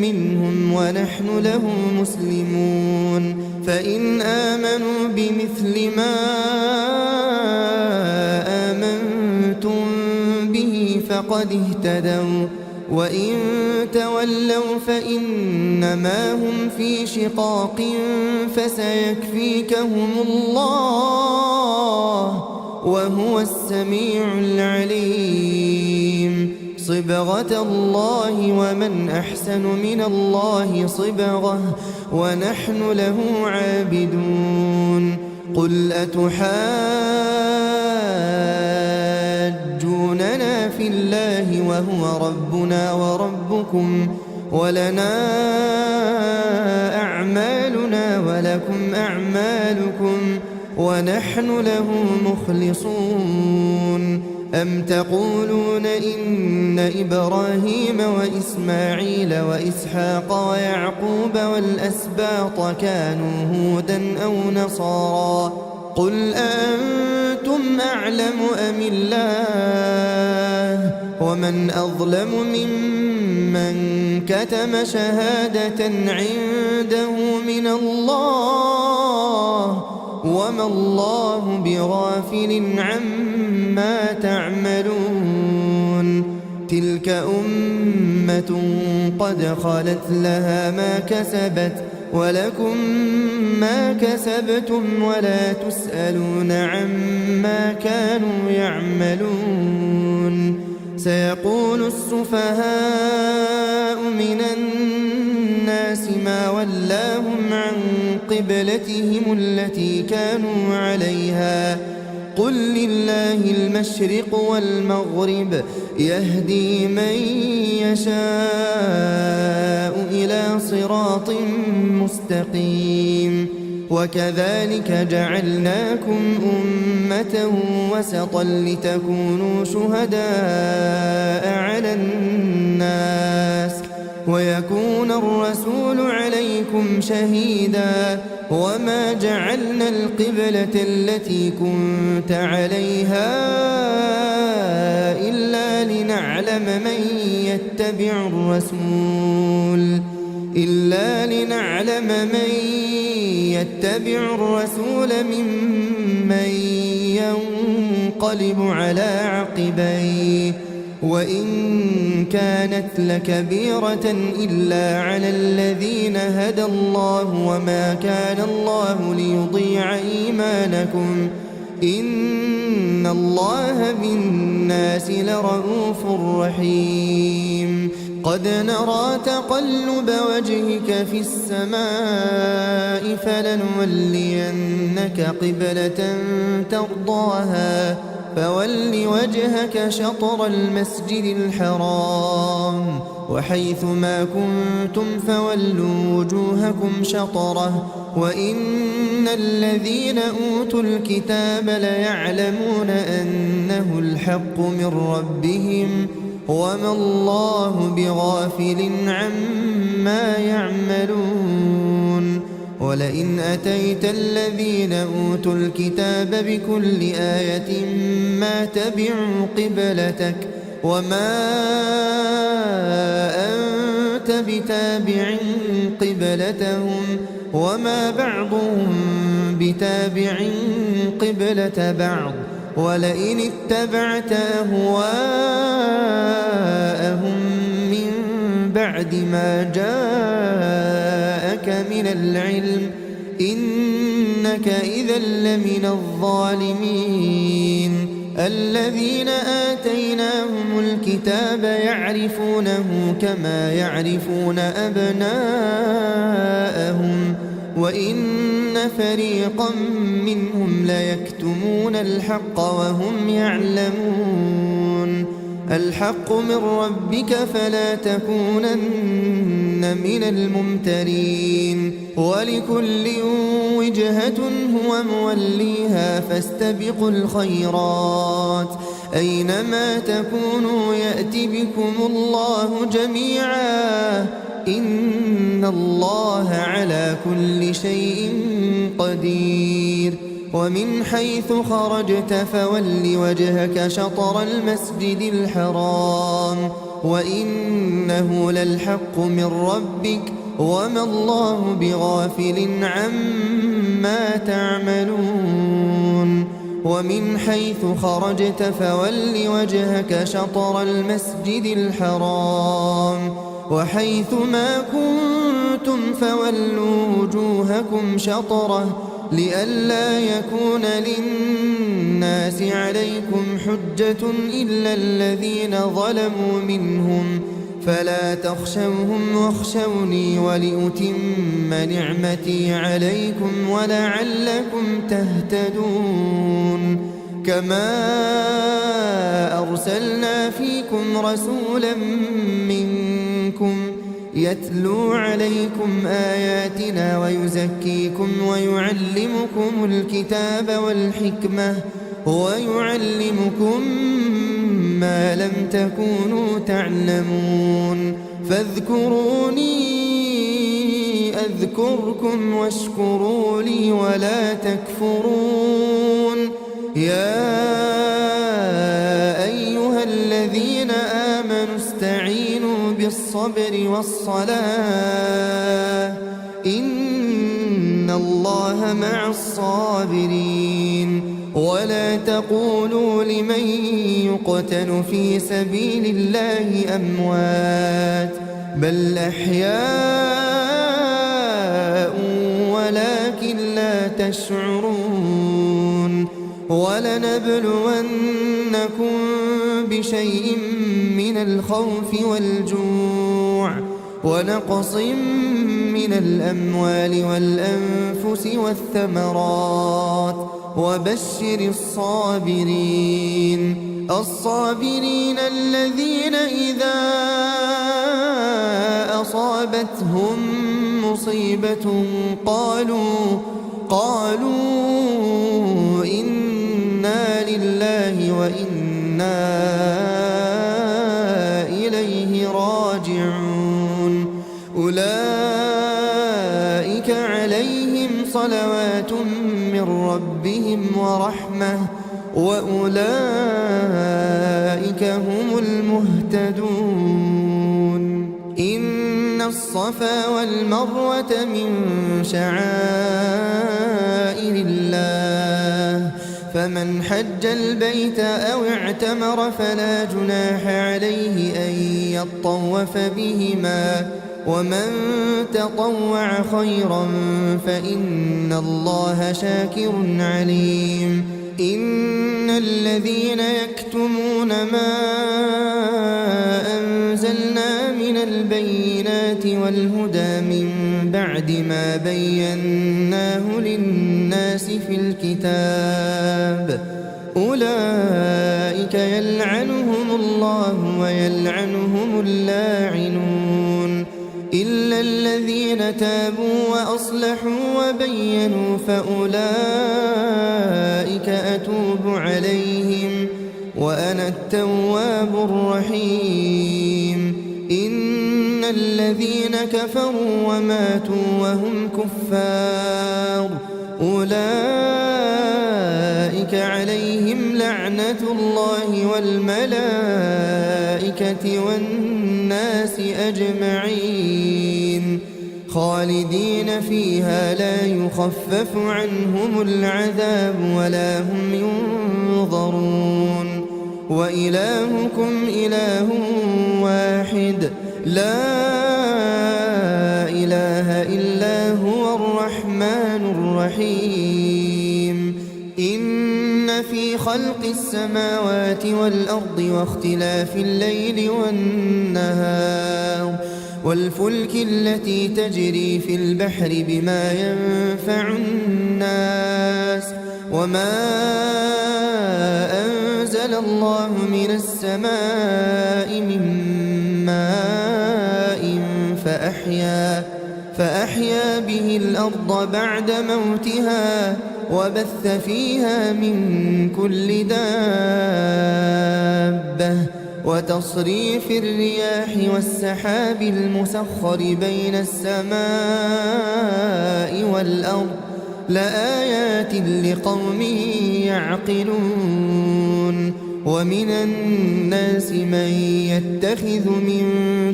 منهم ونحن له مسلمون فإن آمنوا بمثل ما آمنتم به فقد اهتدوا وإن تولوا فإنما هم في شقاق فسيكفيكهم الله وهو السميع العليم صبغة الله ومن أحسن من الله صبغة ونحن له عابدون قل أتحاجوننا في الله وهو ربنا وربكم ولنا أعمالنا ولكم أعمالكم ونحن له مخلصون أم تقولون إن إبراهيم وإسماعيل وإسحاق ويعقوب والأسباط كانوا هودا أو نصارى قل أنتم أعلم أم الله ومن أظلم ممن كتم شهادة عنده من الله وما الله بغافل عما تعملون تلك أمة قد خلت لها ما كسبت ولكم ما كسبتم ولا تسألون عما كانوا يعملون سيقول السفهاء من الناس ما ولاهم عن قبلتهم التي كانوا عليها قل لله المشرق والمغرب يهدي من يشاء إلى صراط مستقيم وكذلك جعلناكم أمة وسطا لتكونوا شهداء على الناس ويكون الرسول عليكم شهيدا وما جعلنا القبلة التي كنت عليها إلا لنعلم من يتبع الرسول ممن ينقلب على عقبيه وإن كانت لكبيرة إلا على الذين هدى الله وما كان الله ليضيع إيمانكم إن الله بالناس لرؤوف رحيم قد نرى تقلب وجهك في السماء فلنولينك قبلة ترضاها فول وجهك شطر المسجد الحرام وحيث ما كنتم فولوا وجوهكم شطره وإن الذين أوتوا الكتاب ليعلمون أنه الحق من ربهم وما الله بغافل عما يعملون ولئن أتيت الذين أوتوا الكتاب بكل آية ما تبعوا قبلتك وما أنت بتابع قبلتهم وما بعضهم بتابع قبلة بعض ولئن اتبعت أهواءهم من بعد ما جاءك من العلم إنك إذا لمن الظالمين. الذين آتيناهم الكتاب يعرفونه كما يعرفون أبناءهم وإن فريقا منهم ليكتمون الحق وهم يعلمون. الحق من ربك فلا تكونن من الممترين. ولكل وجهة هو موليها فاستبقوا الخيرات أينما تكونوا يأت بكم الله جميعا إن الله على كل شيء قدير. ومن حيث خرجت فول وجهك شطر المسجد الحرام وإنه للحق من ربك وما الله بغافل عما تعملون. ومن حيث خرجت فول وجهك شطر المسجد الحرام وحيث ما كنتم فولوا وجوهكم شطره لئلا يكون للناس عليكم حجة إلا الذين ظلموا منهم فلا تخشوهم واخشوني ولأتم نعمتي عليكم ولعلكم تهتدون. كما أرسلنا فيكم رسولا منكم يتلو عليكم آياتنا ويزكيكم ويعلمكم الكتاب والحكمة ويعلمكم ما لم تكونوا تعلمون. فاذكروني أذكركم واشكروا لي ولا تكفرون. يا أيها الذين آمنوا استعينوا بالصبر والصلاة إن الله مع الصابرين. ولا تقولوا لمن يقتل في سبيل الله أموات بل أحياء ولكن لا تشعرون. ولنبلونكم بشيء من الخوف والجوع ونقص من الأموال والأنفس والثمرات وبشر الصابرين الذين إذا أصابتهم مصيبة قالوا إنا لله وإنا إليه راجعون. أولئك عليهم صلوات من ربهم ورحمة وأولئك هم المهتدون. إن الصفا والمروة من شعائر الله فمن حج البيت أو اعتمر فلا جناح عليه أن يطوف بهما ومن تطوع خيرا فإن الله شاكر عليم. إن الذين يكتمون ما أنزلنا من البينات والهدى من بعد ما بيناه للناس في الكتاب أولئك يلعنهم الله ويلعنهم اللاعنون إلا الذين تابوا وأصلحوا وبينوا فأولئك أتوب عليهم وأنا التواب الرحيم. إن الذين كفروا وماتوا وهم كفار أولئك عليهم لعنة نعمة الله والملائكة والناس أجمعين خالدين فيها لا يخفف عنهم العذاب ولا هم ينظرون وإلهكم إله واحد لا إله إلا هو الرحمن الرحيم إن في خلق السماوات والأرض واختلاف الليل والنهار والفلك التي تجري في البحر بما ينفع الناس وما أنزل الله من السماء من ماء فأحيا به الأرض بعد موتها وبث فيها من كل دابة وتصريف الرياح والسحاب المسخر بين السماء والأرض لآيات لقوم يعقلون ومن الناس من يتخذ من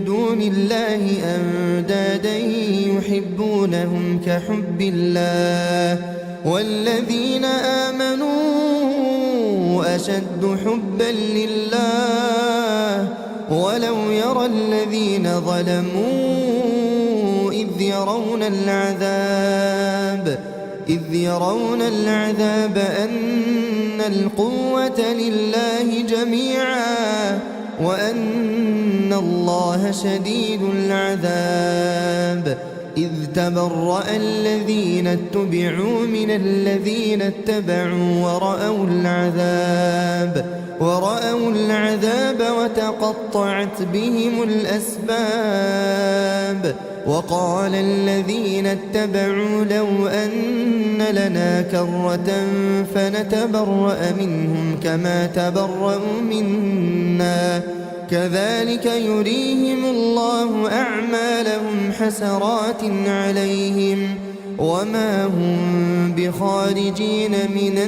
دون الله أندادا يحبونهم كحب الله والذين آمنوا أشد حبا لله ولو يرى الذين ظلموا إذ يرون العذاب أن القوة لله جميعا وأن الله شديد العذاب إذ تبرأ الذين اتبعوا من الذين اتبعوا ورأوا العذاب وتقطعت بهم الأسباب وقال الذين اتبعوا لو أن لنا كرة فنتبرأ منهم كما تبرأوا منا كذلك يريهم الله أعمالهم حسرات عليهم وما هم بخارجين من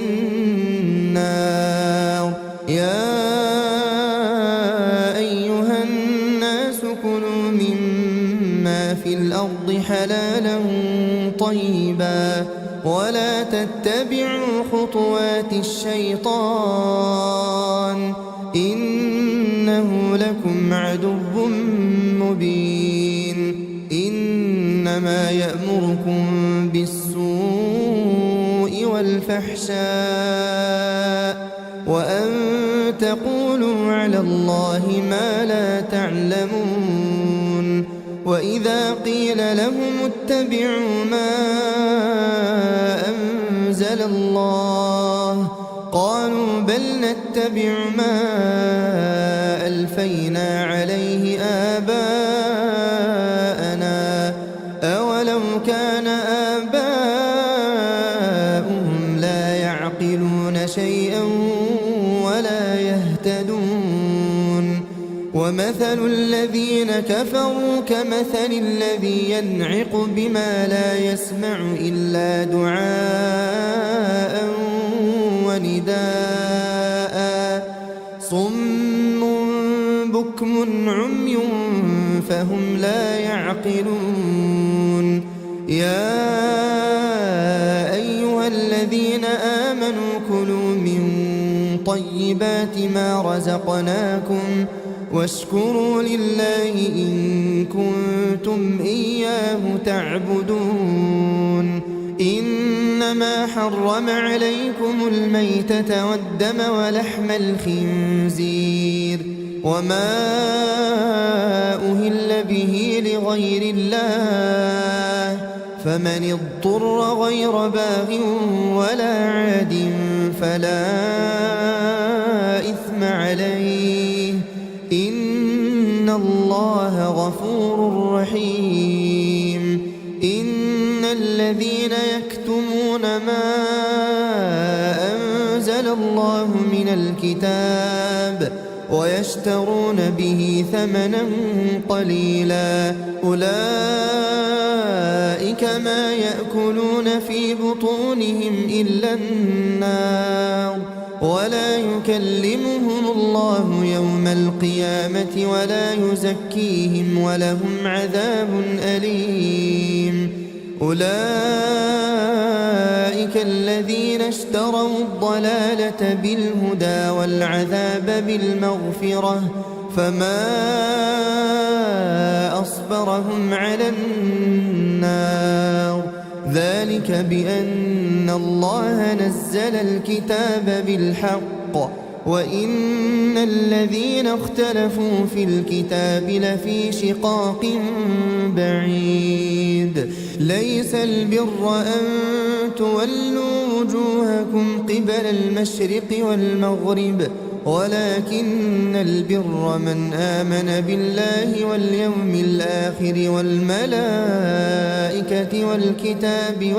النار يا أيها الناس كلوا مما في الأرض حلالا طيبا ولا تتبعوا خطوات الشيطان إنه لكم عدو مبين إنما يأمركم بالسوء والفحشاء وأن تقولوا على الله ما لا تعلمون وإذا قيل لهم اتبعوا ما أنزل الله قالوا بل نتبع ما ألفينا عليه آباءنا أولو كان آباؤهم لا يعقلون شيئا ولا يهتدون ومثل الذين كفروا كمثل الذي ينعق بما لا يسمع إلا دعاء ونداء صم بكم عمي فهم لا يعقلون يا أيها الذين آمنوا كلوا من طيبات ما رزقناكم واشكروا لله إن كنتم إياه تعبدون إنما حرم عليكم الميتة والدم ولحم الخنزير وما أهل به لغير الله فمن اضطر غير باغ ولا عاد فلا إثم عليه إن الله غفور رحيم إن الذين يكتمون ما أنزل الله من الكتاب ويشترون به ثمنا قليلا أولئك ما يأكلون في بطونهم إلا النار ولا يكلمهم الله يوم القيامة ولا يزكيهم ولهم عذاب أليم. أولئك الذين اشتروا الضلالة بالهدى والعذاب بالمغفرة فما أصبرهم على النار. ذلك بأن الله نزل الكتاب بالحق وإن الذين اختلفوا في الكتاب لفي شقاق بعيد. ليس البر أن تولوا وجوهكم قبل المشرق والمغرب ولكن البر من آمن بالله واليوم الآخر والملائكة والكتاب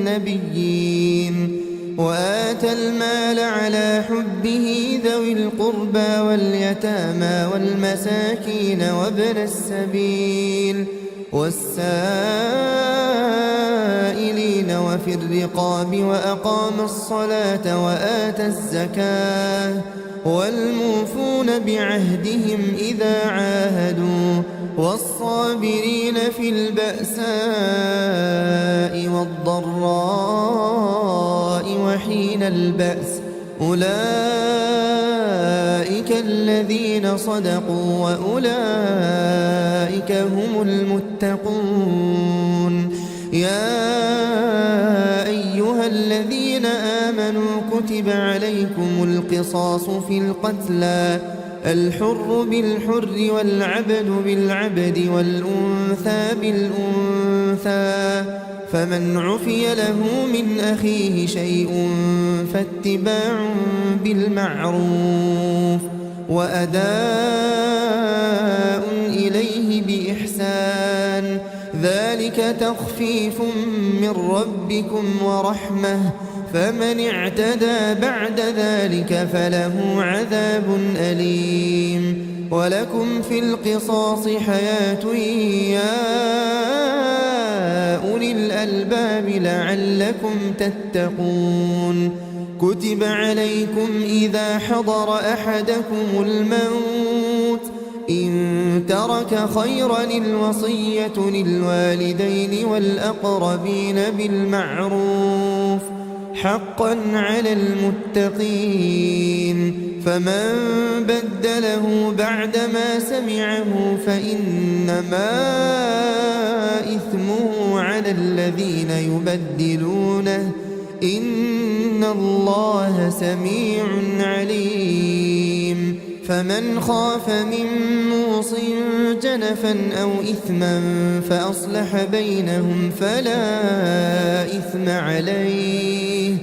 والنبيين وآتى المال على حبه ذوي القربى واليتامى والمساكين وابن السبيل والسائلين وفي الرقاب وأقام الصلاة وآتى الزكاة والموفون بعهدهم إذا عاهدوا والصابرين في البأساء والضراء وحين البأس. أولئك الذين صدقوا وأولئك هم المتقون. يا أيها الذين آمنوا كتب عليكم القصاص في القتلى الحر بالحر والعبد بالعبد والأنثى بالأنثى فمن عفي له من أخيه شيء فاتباع بالمعروف وأداء إليه بإحسان ذلك تخفيف من ربكم ورحمة فمن اعتدى بعد ذلك فله عذاب أليم. ولكم في القصاص حياة يا أولي الألباب لعلكم تتقون. كتب عليكم إذا حضر أحدكم الموت إن ترك خيرا الوصية للوالدين والأقربين بالمعروف حقا على المتقين. فمن بدله بعدما سمعه فإنما إثمه على الذين يبدلونه إن الله سميع عليم. فمن خاف من موص جنفا أو إثما فأصلح بينهم فلا إثم عليه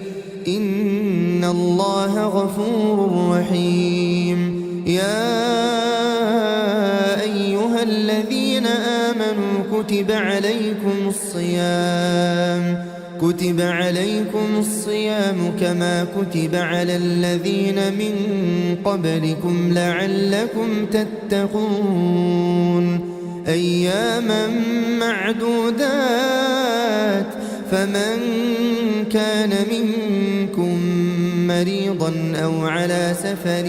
إن الله غفور رحيم. يا أيها الذين آمنوا كتب عليكم الصيام كما كتب على الذين من قبلكم لعلكم تتقون. أياما معدودات فمن كان منكم مريضا أو على سفر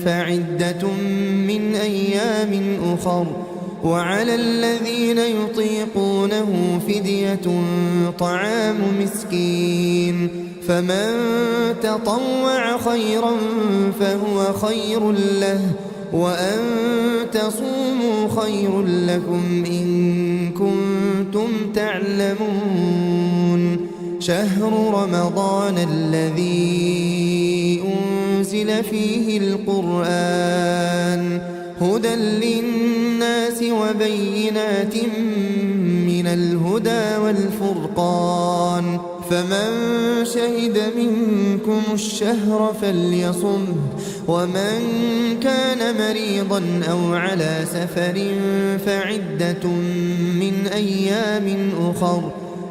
فعدة من أيام أخر وعلى الذين يطيقونه فدية طعام مسكين فمن تطوع خيرا فهو خير له وأن تصوموا خير لكم إن كنتم تعلمون. شهر رمضان الذي أنزل فيه القرآن هدى للناس وبينات من الهدى والفرقان فمن شهد منكم الشهر فليصمه ومن كان مريضا أو على سفر فعدة من أيام أخر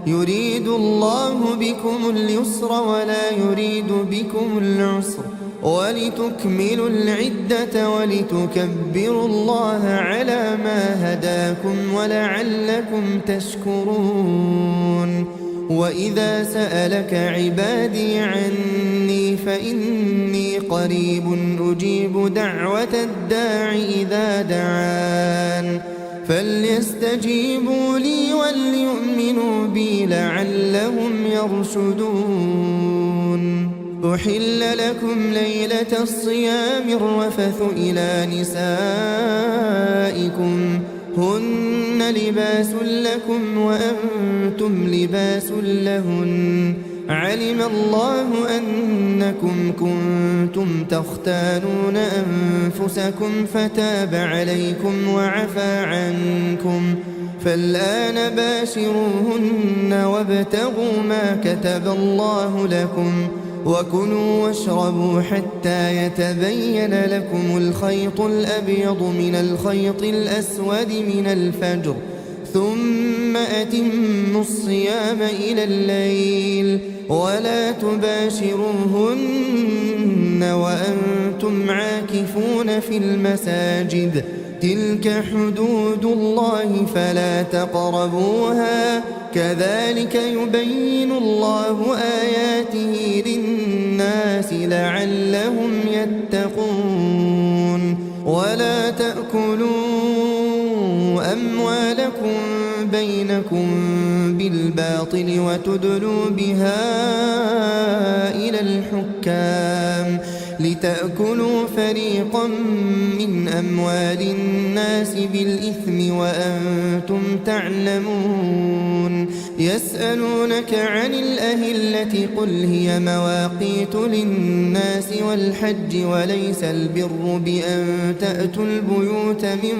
يريد الله بكم اليسر ولا يريد بكم العسر ولتكملوا العدة ولتكبروا الله على ما هداكم ولعلكم تشكرون. وإذا سألك عبادي عني فإني قريب أجيب دعوة الداع إذا دعان فليستجيبوا لي وليؤمنوا بي لعلهم يرشدون. أحل لكم ليلة الصيام الرفث إلى نسائكم هن لباس لكم وأنتم لباس لهن علم الله أنكم كنتم تختانون أنفسكم فتاب عليكم وعفى عنكم فالآن باشروهن وابتغوا ما كتب الله لكم وكلوا واشربوا حتى يتبين لكم الخيط الأبيض من الخيط الأسود من الفجر ثم أتموا الصيام إلى الليل ولا تباشروهن وأنتم عاكفون في المساجد تلك حدود الله فلا تقربوها كذلك يبين الله آياته للناس لعلهم يتقون. ولا تأكلوا أموالكم بينكم بالباطل وتدلوا بها إلى الحكام لتأكلوا فريقا من أموال الناس بالإثم وأنتم تعلمون. يسألونك عن الأهلة قل هي مواقيت للناس والحج وليس البر بأن تأتوا البيوت من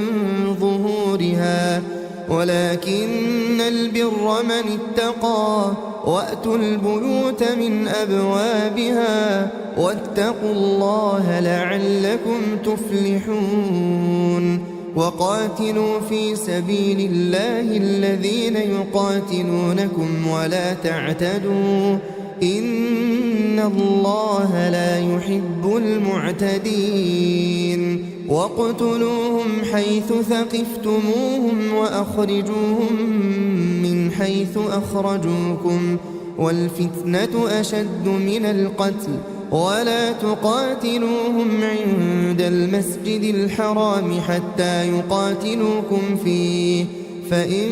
ظهورها ولكن البر من اتقى وأتوا البيوت من أبوابها واتقوا الله لعلكم تفلحون. وقاتلوا في سبيل الله الذين يقاتلونكم ولا تعتدوا إن الله لا يحب المعتدين. واقتلوهم حيث ثقفتموهم وأخرجوهم من حيث أخرجوكم والفتنة أشد من القتل ولا تقاتلوهم عند المسجد الحرام حتى يقاتلوكم فيه فإن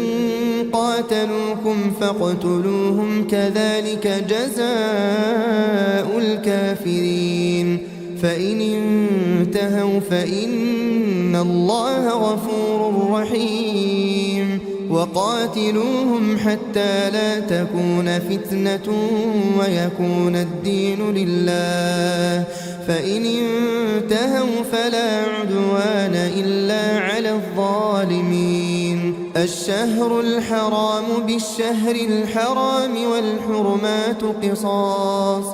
قاتلوكم فاقتلوهم كذلك جزاء الكافرين. فإن انتهوا فإن الله غفور رحيم. وقاتلوهم حتى لا تكون فتنة ويكون الدين لله فإن انتهوا فلا عدوان إلا على الظالمين. الشهر الحرام بالشهر الحرام والحرمات قصاص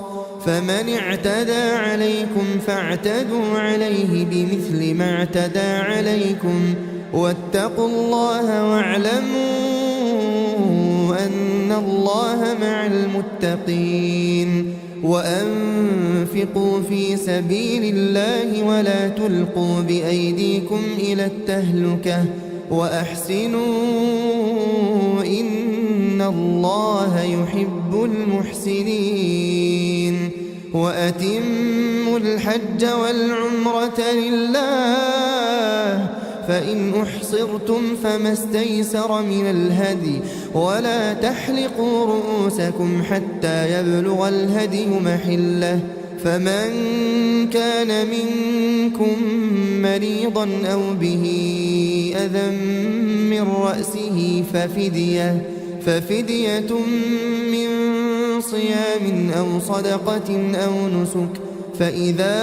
فمن اعتدى عليكم فاعتدوا عليه بمثل ما اعتدى عليكم واتقوا الله واعلموا أن الله مع المتقين. وأنفقوا في سبيل الله ولا تلقوا بأيديكم إلى التهلكة وأحسنوا إن الله يحب المحسنين. وأتموا الحج والعمرة لله فإن أحصرتم فما استيسر من الهدي ولا تحلقوا رؤوسكم حتى يبلغ الهدي محله فمن كان منكم مريضا أو به أذى من رأسه ففدية من صيام أو صدقة أو نسك فإذا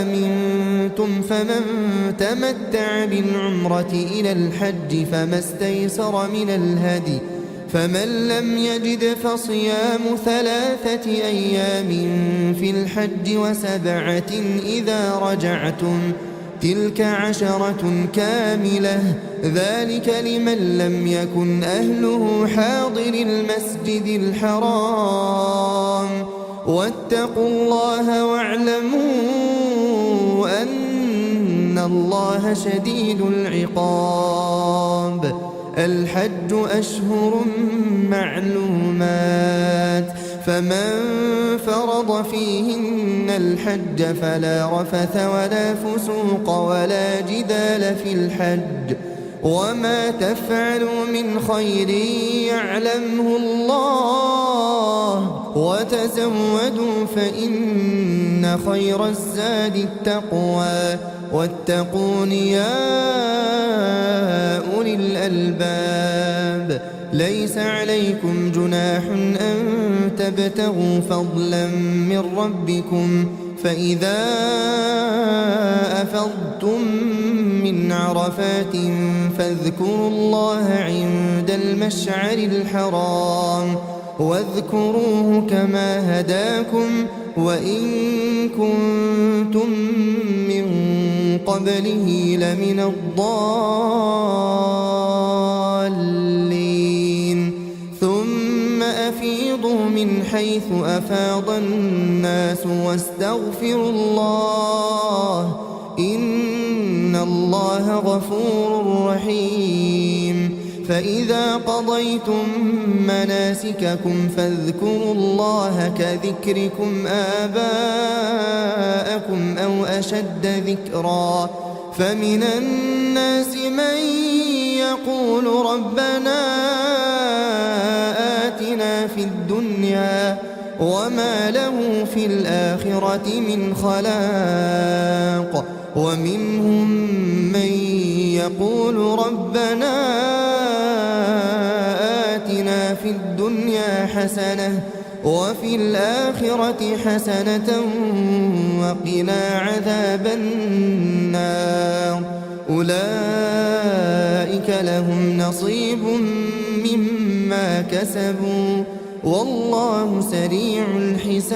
أمنتم فمن تمتع بالعمرة إلى الحج فما استيسر من الهدي فمن لم يجد فصيام 3 أيام في الحج و7 إذا رجعتم تلك 10 كاملة ذلك لمن لم يكن أهله حاضر المسجد الحرام. واتقوا الله واعلموا أن الله شديد العقاب. الحج أشهر معلومات فمن فرض فيهن الحج فلا رفث ولا فسوق ولا جدال في الحج وما تفعلوا من خير يعلمه الله وتزودوا فإن خير الزاد التقوى واتقون يا أولي الألباب ليس عليكم جناح أن تبتغوا فضلا من ربكم فإذا أفضتم من عرفات فاذكروا الله عند المشعر الحرام واذكروه كما هداكم وإن كنتم من قبله لمن الضالين ثم أفيضوا من حيث أفاض الناس واستغفروا الله إن الله غفور رحيم فإذا قضيتم مناسككم فاذكروا الله كذكركم آباءكم أو أشد ذكرا فمن الناس من يقول ربنا آتنا في الدنيا وما له في الآخرة من خلاق ومنهم من يقول ربنا آتنا في الدنيا حسنة وفي الآخرة حسنة وقنا عذاب النار أولئك لهم نصيب مما كسبوا والله سريع الحساب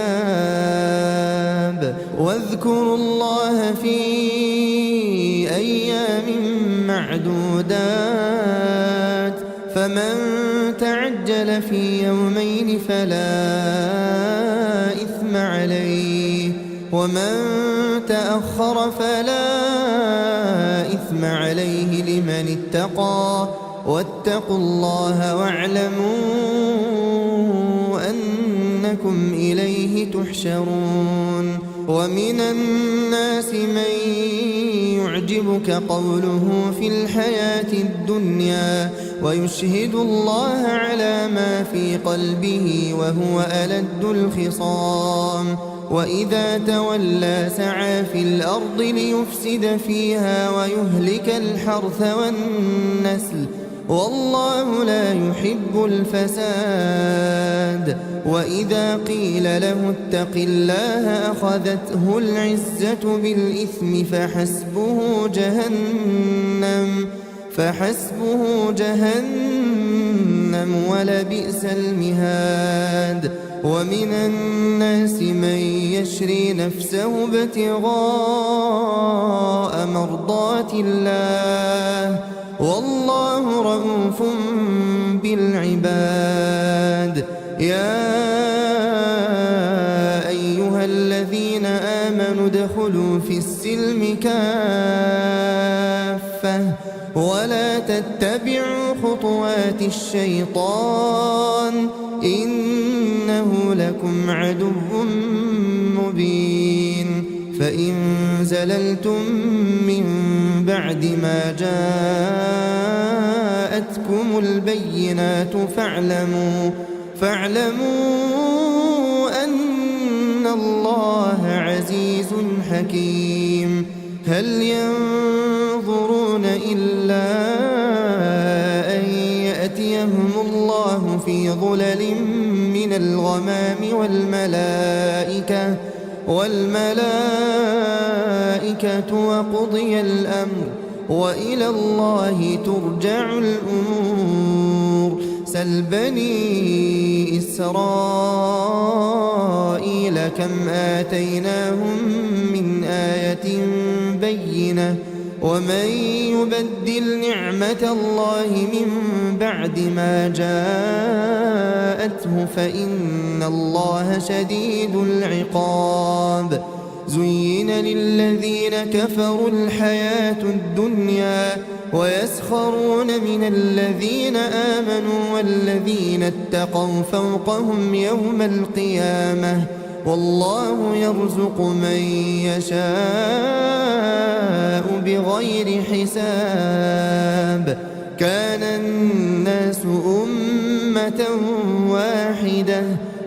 واذكروا الله في أيام معدودات فمن تعجل في يومين فلا إثم عليه ومن تأخر فلا إثم عليه لمن اتقى واتقوا الله واعلموا أنكم إليه تحشرون ومن الناس من يعجبك قوله في الحياة الدنيا ويشهد الله على ما في قلبه وهو ألد الخصام وإذا تولى سعى في الأرض ليفسد فيها ويهلك الحرث والنسل والله لا يحب الفساد وإذا قيل له اتق الله أخذته العزة بالإثم فحسبه جهنم ولبئس المهاد ومن الناس من يشري نفسه ابتغاء مرضات الله والله رؤوف بالعباد يا أيها الذين آمنوا ادخلوا في السلم كافة ولا تتبعوا خطوات الشيطان إنه لكم عدو مبين فإن زللتم من بعد ما جاءتكم البينات فاعلموا أن الله عزيز حكيم هل ينظرون إلا أن يأتيهم الله في ظلل من الغمام والملائكة وقضي الأمر وإلى الله ترجع الأمور سل بني إسرائيل كم آتيناهم من آية بينة ومن يبدل نعمة الله من بعد ما جاءته فإن الله شديد العقاب زين للذين كفروا الحياة الدنيا ويسخرون من الذين آمنوا والذين اتقوا فوقهم يوم القيامة والله يرزق من يشاء بغير حساب. كان الناس أمة واحدة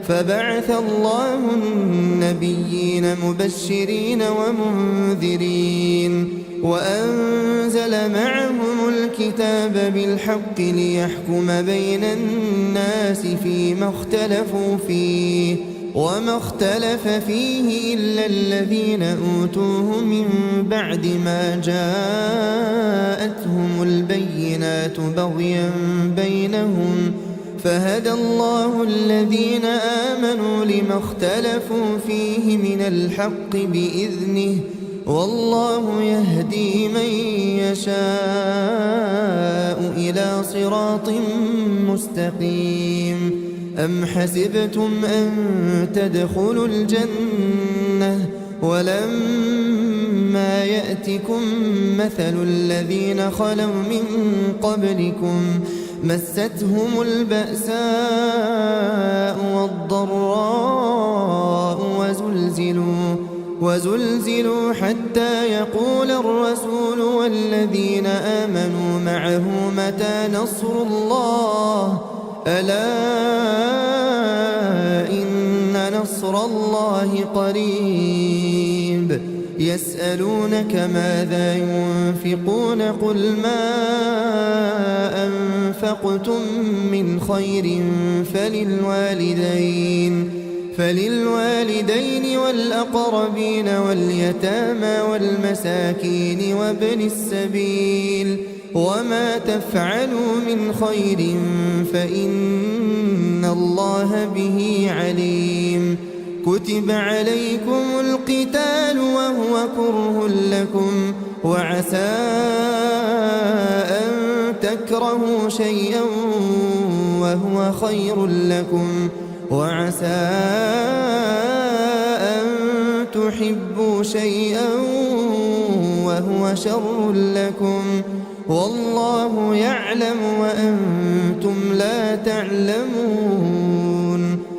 فبعث الله النبيين مبشرين ومنذرين وأنزل معهم الكتاب بالحق ليحكم بين الناس فيما اختلفوا فيه وما اختلف فيه إلا الذين أوتوه من بعد ما جاءتهم البينات بغيا بينهم فهدى الله الذين آمنوا لما اختلفوا فيه من الحق بإذنه والله يهدي من يشاء إلى صراط مستقيم. أم حسبتم أن تدخلوا الجنة ولما يأتكم مثل الذين خلوا من قبلكم مستهم البأساء والضراء وزلزلوا حتى يقول الرسول والذين آمنوا معه متى نصر الله ألا إن نصر الله قريب. يسألونك ماذا ينفقون قل ما أنفقتم من خير فللوالدين والأقربين واليتامى والمساكين وابن السبيل وما تفعلوا من خير فإن الله به عليم. كتب عليكم القتال وهو كره لكم وعسى أن تكرهوا شيئا وهو خير لكم وعسى أن تحبوا شيئا وهو شر لكم والله يعلم وأنتم لا تعلمون.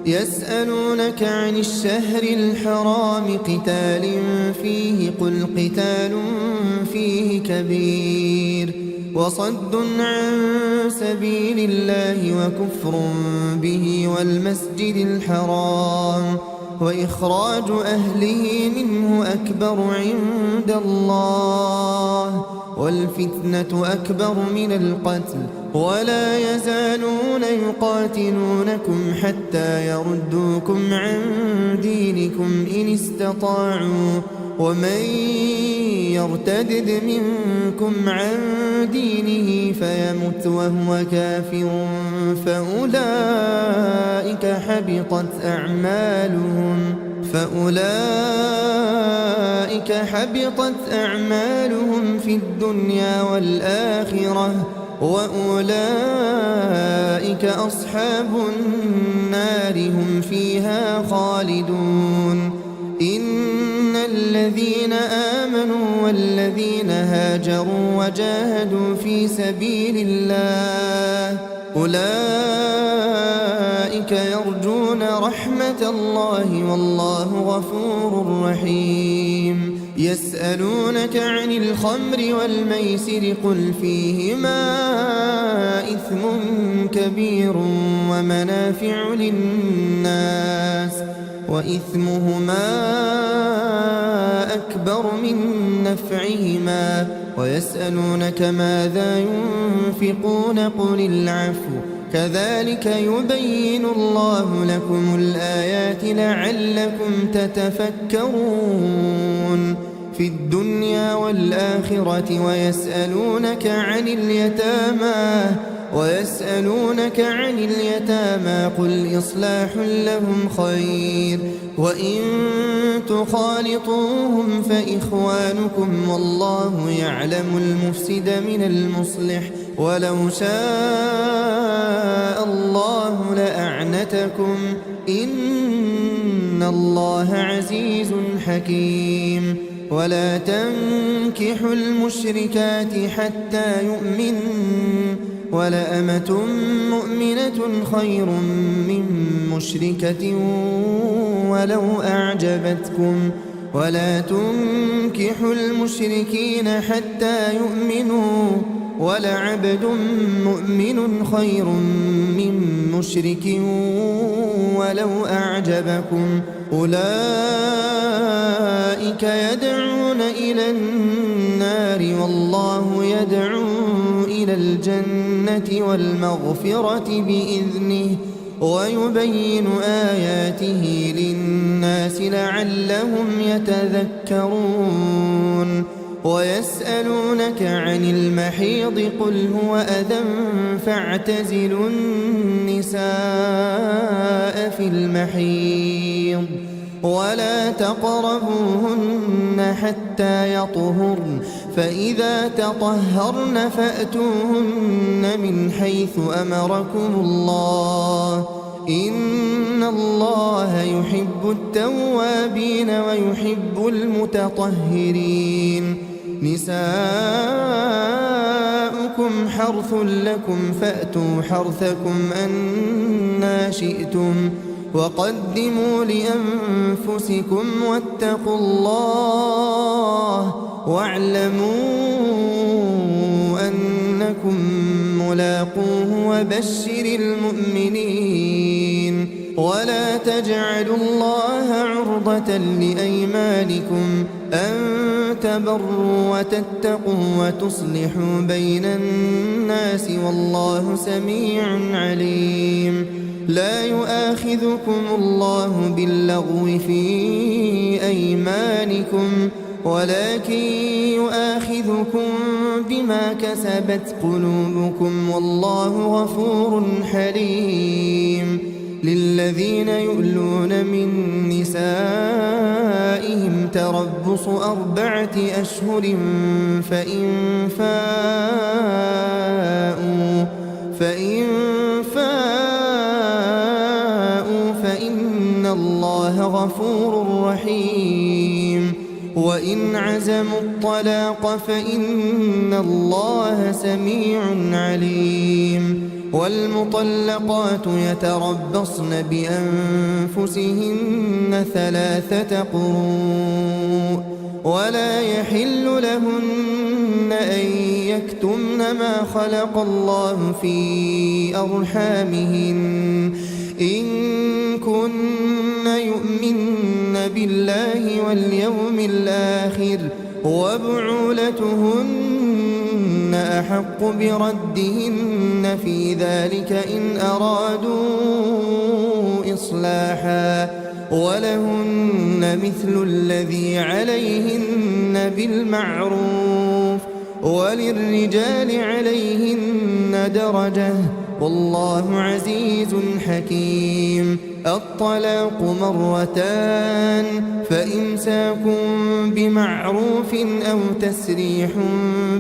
يسألونك عن الشهر الحرام قتال فيه قل قتال فيه كبير وصد عن سبيل الله وكفر به والمسجد الحرام وإخراج أهله منه أكبر عند الله والفتنة أكبر من القتل ولا يزالون يقاتلونكم حتى يردوكم عن دينكم إن استطاعوا ومن يرتدد منكم عن دينه فيمت وهو كافر فأولئك حبطت أعمالهم في الدنيا والآخرة وأولئك أصحاب النار هم فيها خالدون. إن الذين آمنوا والذين هاجروا وجاهدوا في سبيل الله أولئك يرجون رحمة الله والله غفور رحيم. يسألونك عن الخمر والميسر قل فيهما إثم كبير ومنافع للناس وإثمهما أكبر من نفعهما ويسألونك ماذا ينفقون قل العفو كذلك يبين الله لكم الآيات لعلكم تتفكرون في الدنيا والآخرة. ويسألونك عن اليتامى قل إصلاح لهم خير وإن تخالطوهم فإخوانكم والله يعلم المفسد من المصلح ولو شاء الله لأعنتكم إن الله عزيز حكيم. ولا تنكحوا المشركات حتى يؤمنوا ولأمة مؤمنة خير من مشركة ولو أعجبتكم ولا تنكحوا المشركين حتى يؤمنوا ولعبد مؤمن خير من مشرك ولو أعجبكم أولئك يدعون إلى النار والله يدعو إلى الجنة والمغفرة بإذنه ويبين آياته للناس لعلهم يتذكرون ويسألونك عن المحيض قل هو أذى فاعتزلوا النساء في المحيض ولا تقربوهن حتى يطهرن فإذا تطهرن فأتوهن من حيث أمركم الله إن الله يحب التوابين ويحب المتطهرين نساؤكم حرث لكم فأتوا حرثكم أنى شئتم وقدموا لأنفسكم واتقوا الله واعلموا أنكم ملاقوه وبشر المؤمنين ولا تجعلوا الله عرضة لأيمانكم أن تبروا وتتقوا وتصلحوا بين الناس والله سميع عليم لا يؤاخذكم الله باللغو في أيمانكم ولكن يؤاخذكم بما كسبت قلوبكم والله غفور حليم للذين يؤلون من نسائهم تربص 4 أشهر فإن فاءوا فإن الله غفور رحيم وإن عزموا الطلاق فإن الله سميع عليم والمطلقات يتربصن بأنفسهن 3 قروء ولا يحل لهن أن يكتمن ما خلق الله في أرحامهن إن كن يؤمن بالله واليوم الآخر وبعولتهن أحق بردهن في ذلك إن أرادوا إصلاحا ولهن مثل الذي عليهن بالمعروف وللرجال عليهن درجة والله عزيز حكيم الطلاق 2 فإمساك بمعروف أو تسريح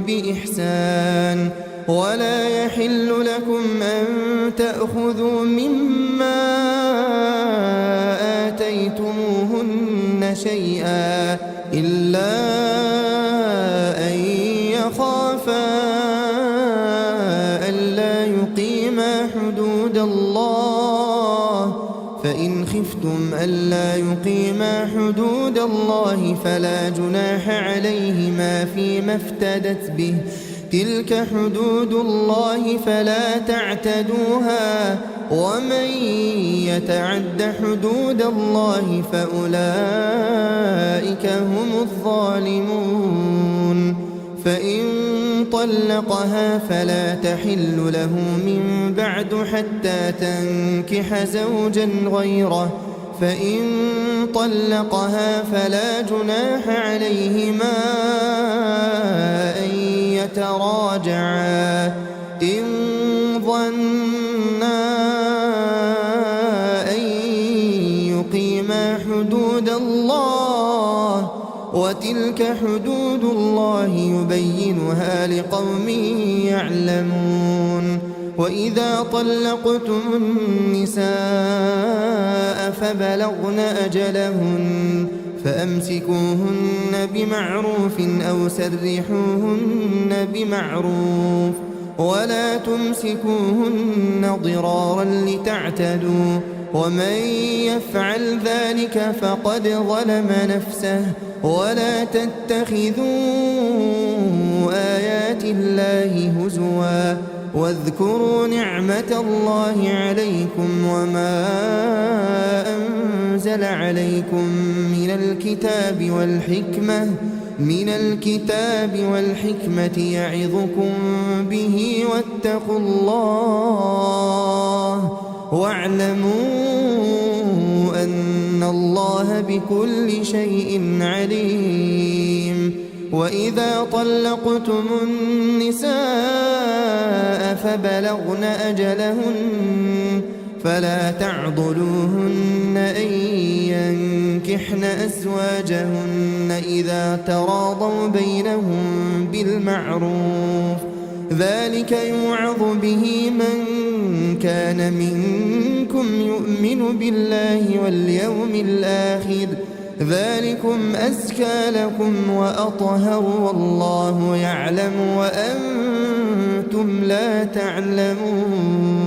بإحسان ولا يحل لكم أن تأخذوا مما آتيتموهن شيئا إلا أن يخافا ألا يقيما حدود الله فإن خفتم ألا يقيما حدود الله فلا جناح عليهما فيما افتدت به تلك حدود الله فلا تعتدوها ومن يتعد حدود الله فأولئك هم الظالمون فإن طلقها فلا تحل له من بعد حتى تنكح زوجا غيره فإن طلقها فلا جناح عليهما أن يتراجعا إن ظنا أن يقيما حدود الله وتلك حدود الله يبينها لقوم يعلمون وإذا طلقتم النساء فبلغن أجلهن فأمسكوهن بمعروف أو سرحوهن بمعروف ولا تمسكوهن ضرارا لتعتدوا ومن يفعل ذلك فقد ظلم نفسه ولا تتخذوا آيات الله هزوا واذكروا نعمة الله عليكم وما أنزل عليكم من الكتاب والحكمة يعظكم به واتقوا الله واعلموا أن الله بكل شيء عليم وإذا طلقتم النساء فبلغن أجلهن فلا تعضلوهن أن ينكحن أزواجهن إذا تراضوا بينهم بالمعروف ذلك يوعظ به من كان منكم يؤمن بالله واليوم الآخر ذلكم أزكى لكم وأطهر والله يعلم وأنتم لا تعلمون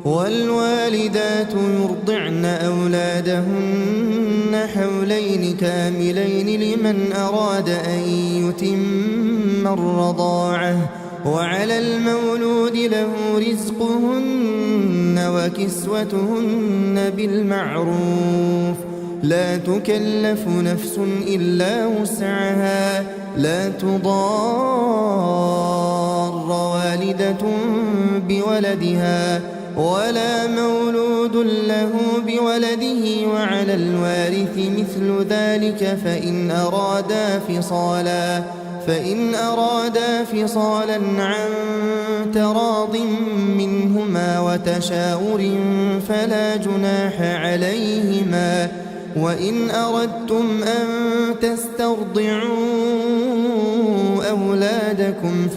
والوالدات يرضعن أولادهن حولين كاملين لمن أراد أن يتم الرضاعة وعلى المولود له رزقهن وكسوتهن بالمعروف لا تكلف نفس إلا وسعها لا تضار والدة بولدها ولا مولود له بولده وعلى الوارث مثل ذلك فإن أرادا فصالا عن تراض منهما وتشاور فلا جناح عليهما وإن أردتم أن تسترضعوا أولادكم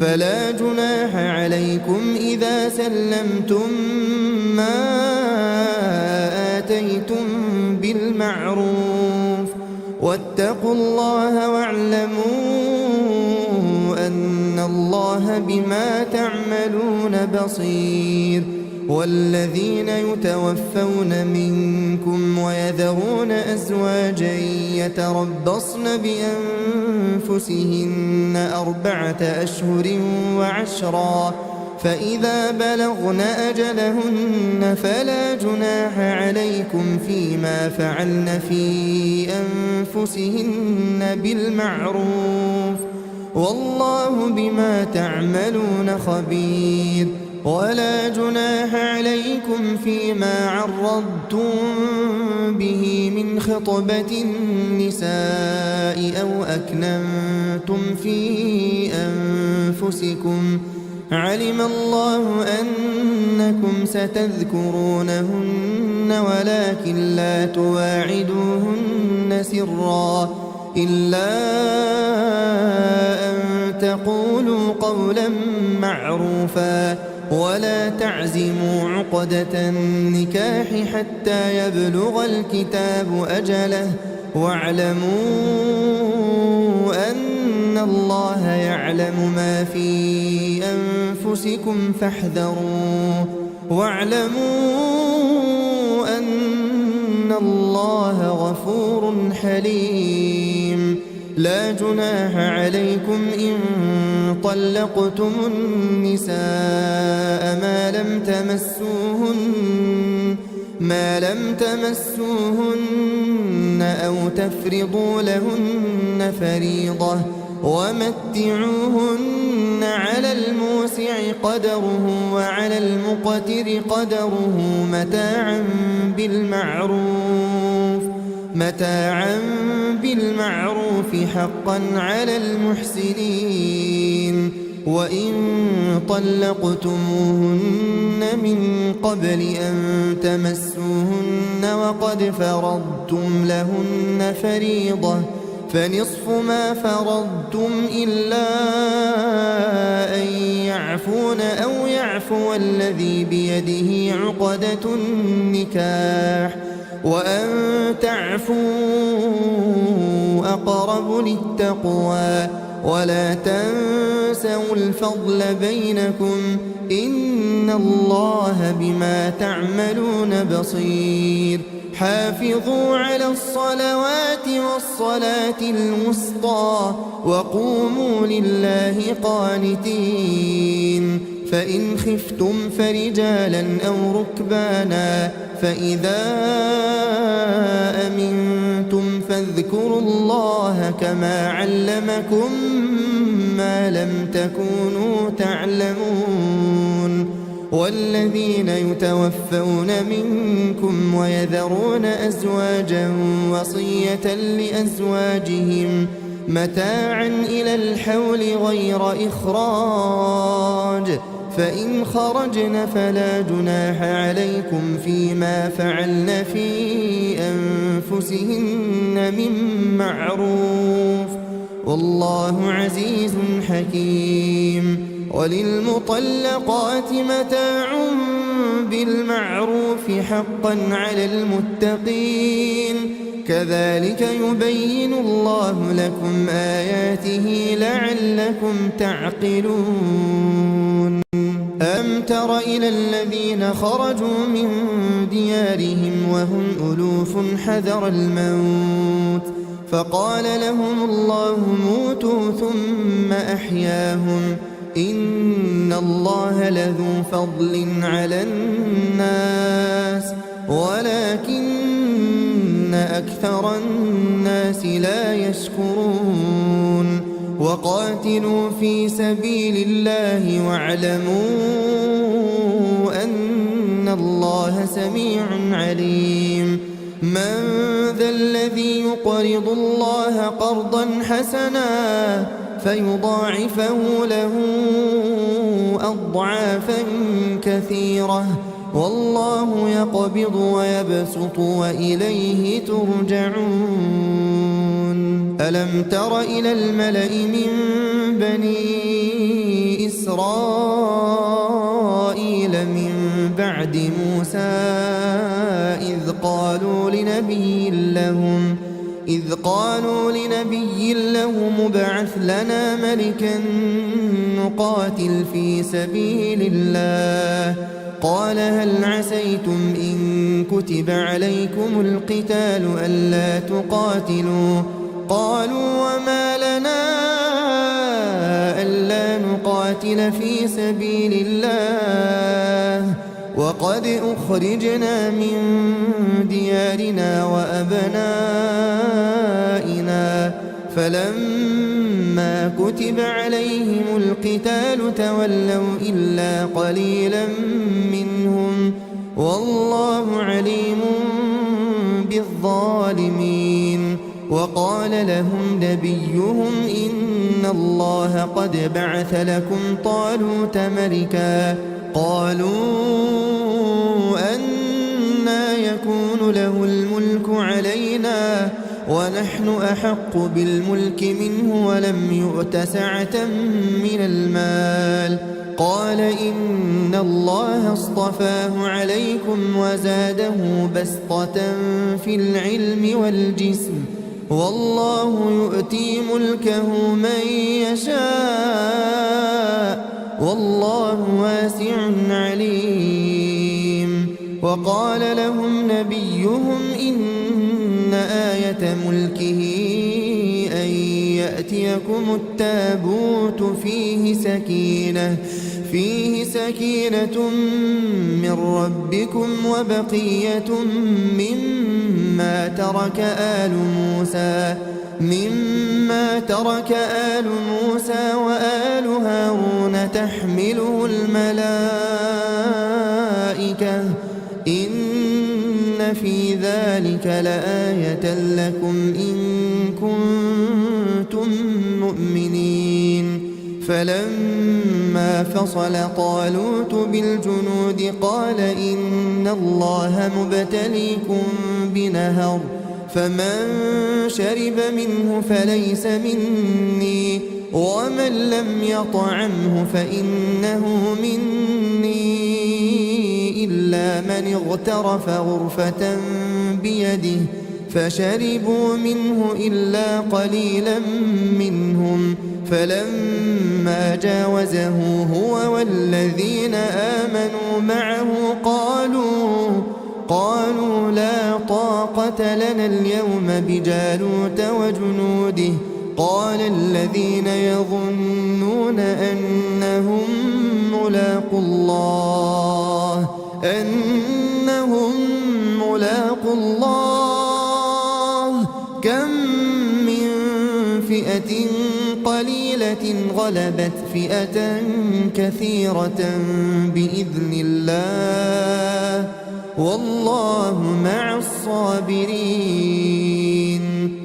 فلا جناح عليكم إذا سلمتم ما آتيتم بالمعروف واتقوا الله واعلموا أن الله بما تعملون بصير والذين يتوفون منكم ويذرون أزواجا يتربصن بأنفسهن 4 أشهر وعشرا فإذا بلغن أجلهن فلا جناح عليكم فيما فعلن في أنفسهن بالمعروف والله بما تعملون خبير ولا جناح عليكم فيما عرضتم به من خطبة النساء أو أكننتم في أنفسكم علم الله أنكم ستذكرونهن ولكن لا تواعدوهن سرا إلا أن تقولوا قولا معروفا ولا تعزموا عقدة النكاح حتى يبلغ الكتاب أجله واعلموا أن الله يعلم ما في أنفسكم فاحذروه واعلموا أن الله غفور حليم لا جناح عليكم إن طلقتم النساء ما لم تمسوهن أو تفرضوا لهن فريضة ومتعوهن على الموسع قدره وعلى المقتر قدره متاعا بالمعروف حقا على المحسنين وإن طلقتموهن من قبل أن تمسوهن وقد فرضتم لهن فريضة فنصف ما فرضتم إلا أن يعفون أو يعفو الذي بيده عقدة النكاح وأن تعفوا أقرب للتقوى ولا تنسوا الفضل بينكم إن الله بما تعملون بصير حافظوا على الصلوات والصلاة الوسطى وقوموا لله قانتين فإن خفتم فرجالا أو ركبانا فإذا أمنتم فاذكروا الله كما علمكم ما لم تكونوا تعلمون والذين يتوفون منكم ويذرون أزواجا وصية لأزواجهم متاعا إلى الحول غير إخراج فإن خرجن فلا جناح عليكم فيما فعلن في أنفسهن من معروف والله عزيز حكيم وللمطلقات متاع بالمعروف حقا على المتقين كذلك يبين الله لكم آياته لعلكم تعقلون ألم تر إلى الذين خرجوا من ديارهم وهم ألوف حذر الموت فقال لهم الله موتوا ثم أحياهم إن الله لذو فضل على الناس ولكن أكثر الناس لا يشكرون وقاتلوا في سبيل الله واعلموا أن الله سميع عليم من ذا الذي يقرض الله قرضا حسنا فيضاعفه له أضعافا كثيرة والله يقبض ويبسط وإليه ترجعون ألم تر إلى الملأ من بني إسرائيل من بعد موسى إذ قالوا لنبي لهم ابعث لنا ملكا نقاتل في سبيل الله قال هل عسيتم إن كتب عليكم القتال ألا تقاتلوا قالوا وما لنا ألا نقاتل في سبيل الله وقد أخرجنا من ديارنا وأبنائنا فلما كتب عليهم القتال تولوا إلا قليلا منهم والله عليم بالظالمين وقال لهم نبيهم إن الله قد بعث لكم طالوت ملكا قالوا أنى يكون له الملك علينا ونحن أحق بالملك منه ولم يؤت سعة من المال قال إن الله اصطفاه عليكم وزاده بسطة في العلم والجسم والله يؤتي ملكه من يشاء والله واسع عليم وقال لهم نبيهم إن آية ملكه أن يأتيكم التابوت فيه سكينة من ربكم وبقية مما ترك آل موسى وآل هارون تحمله الملائكة إن في ذلك لآية لكم إن كنتم مؤمنين فلما فصل طالوت بالجنود قال إن الله مبتليكم بنهر فمن شرب منه فليس مني ومن لم يطعمه فإنه مني إلا من اغترف غرفة بيده فشربوا منه إلا قليلا منهم فلما جاوزه هو والذين آمنوا معه قالوا لا طاقة لنا اليوم بجالوت وجنوده قال الذين يظنون أنهم ملاقو الله كم من فئة قليلة غلبت فئة كثيرة بإذن الله والله مع الصابرين.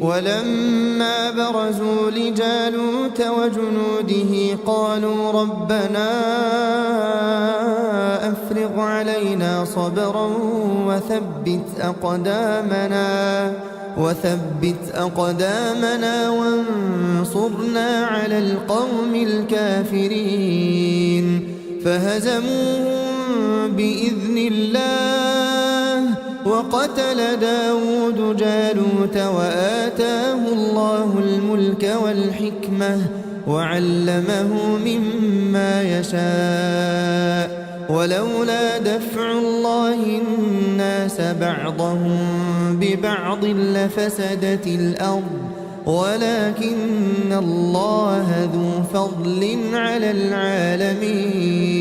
ولما برزوا لجالوت وجنوده قالوا ربنا أفرغ علينا صبرا وثبت أقدامنا وانصرنا على القوم الكافرين فهزموهم بإذن الله وقتل داود جالوت وآتاه الله الملك والحكمة وعلمه مما يشاء ولولا دفع الله الناس بعضهم ببعض لفسدت الأرض ولكن الله ذو فضل على العالمين.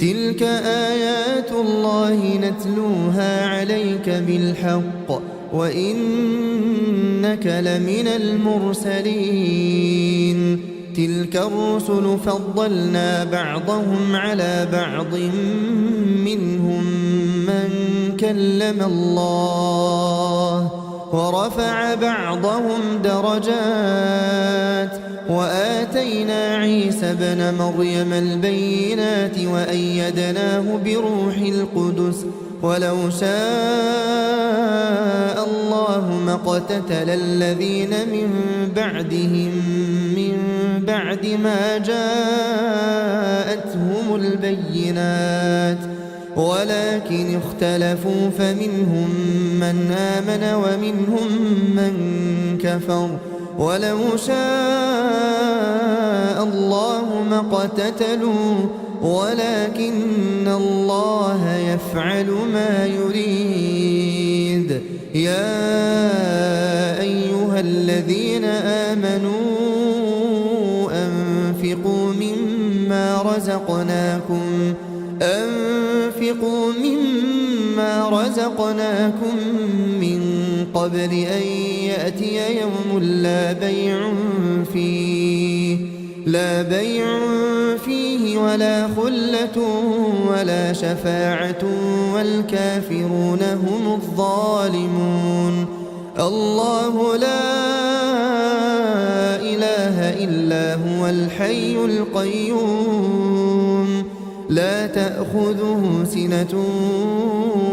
تلك آيات الله نتلوها عليك بالحق وإنك لمن المرسلين. تلك الرسل فضلنا بعضهم على بعض منهم من كلم الله ورفع بعضهم درجات وآتينا عيسى ابن مريم البينات وأيدناه بروح القدس ولو شاء الله ما اقتتل الذين من بعدهم من بعد ما جاءتهم البينات ولكن اختلفوا فمنهم من آمن ومنهم من كفر ولو شاء الله ما اقتتلوا ولكن الله يفعل ما يريد. يا أيها الذين آمنوا أنفقوا مما رزقناكم من قبل أن يأتي يوم لا بيع فيه ولا خلة ولا شفاعة والكافرون هم الظالمون. الله لا إله إلا هو الحي القيوم لا تأخذه سنة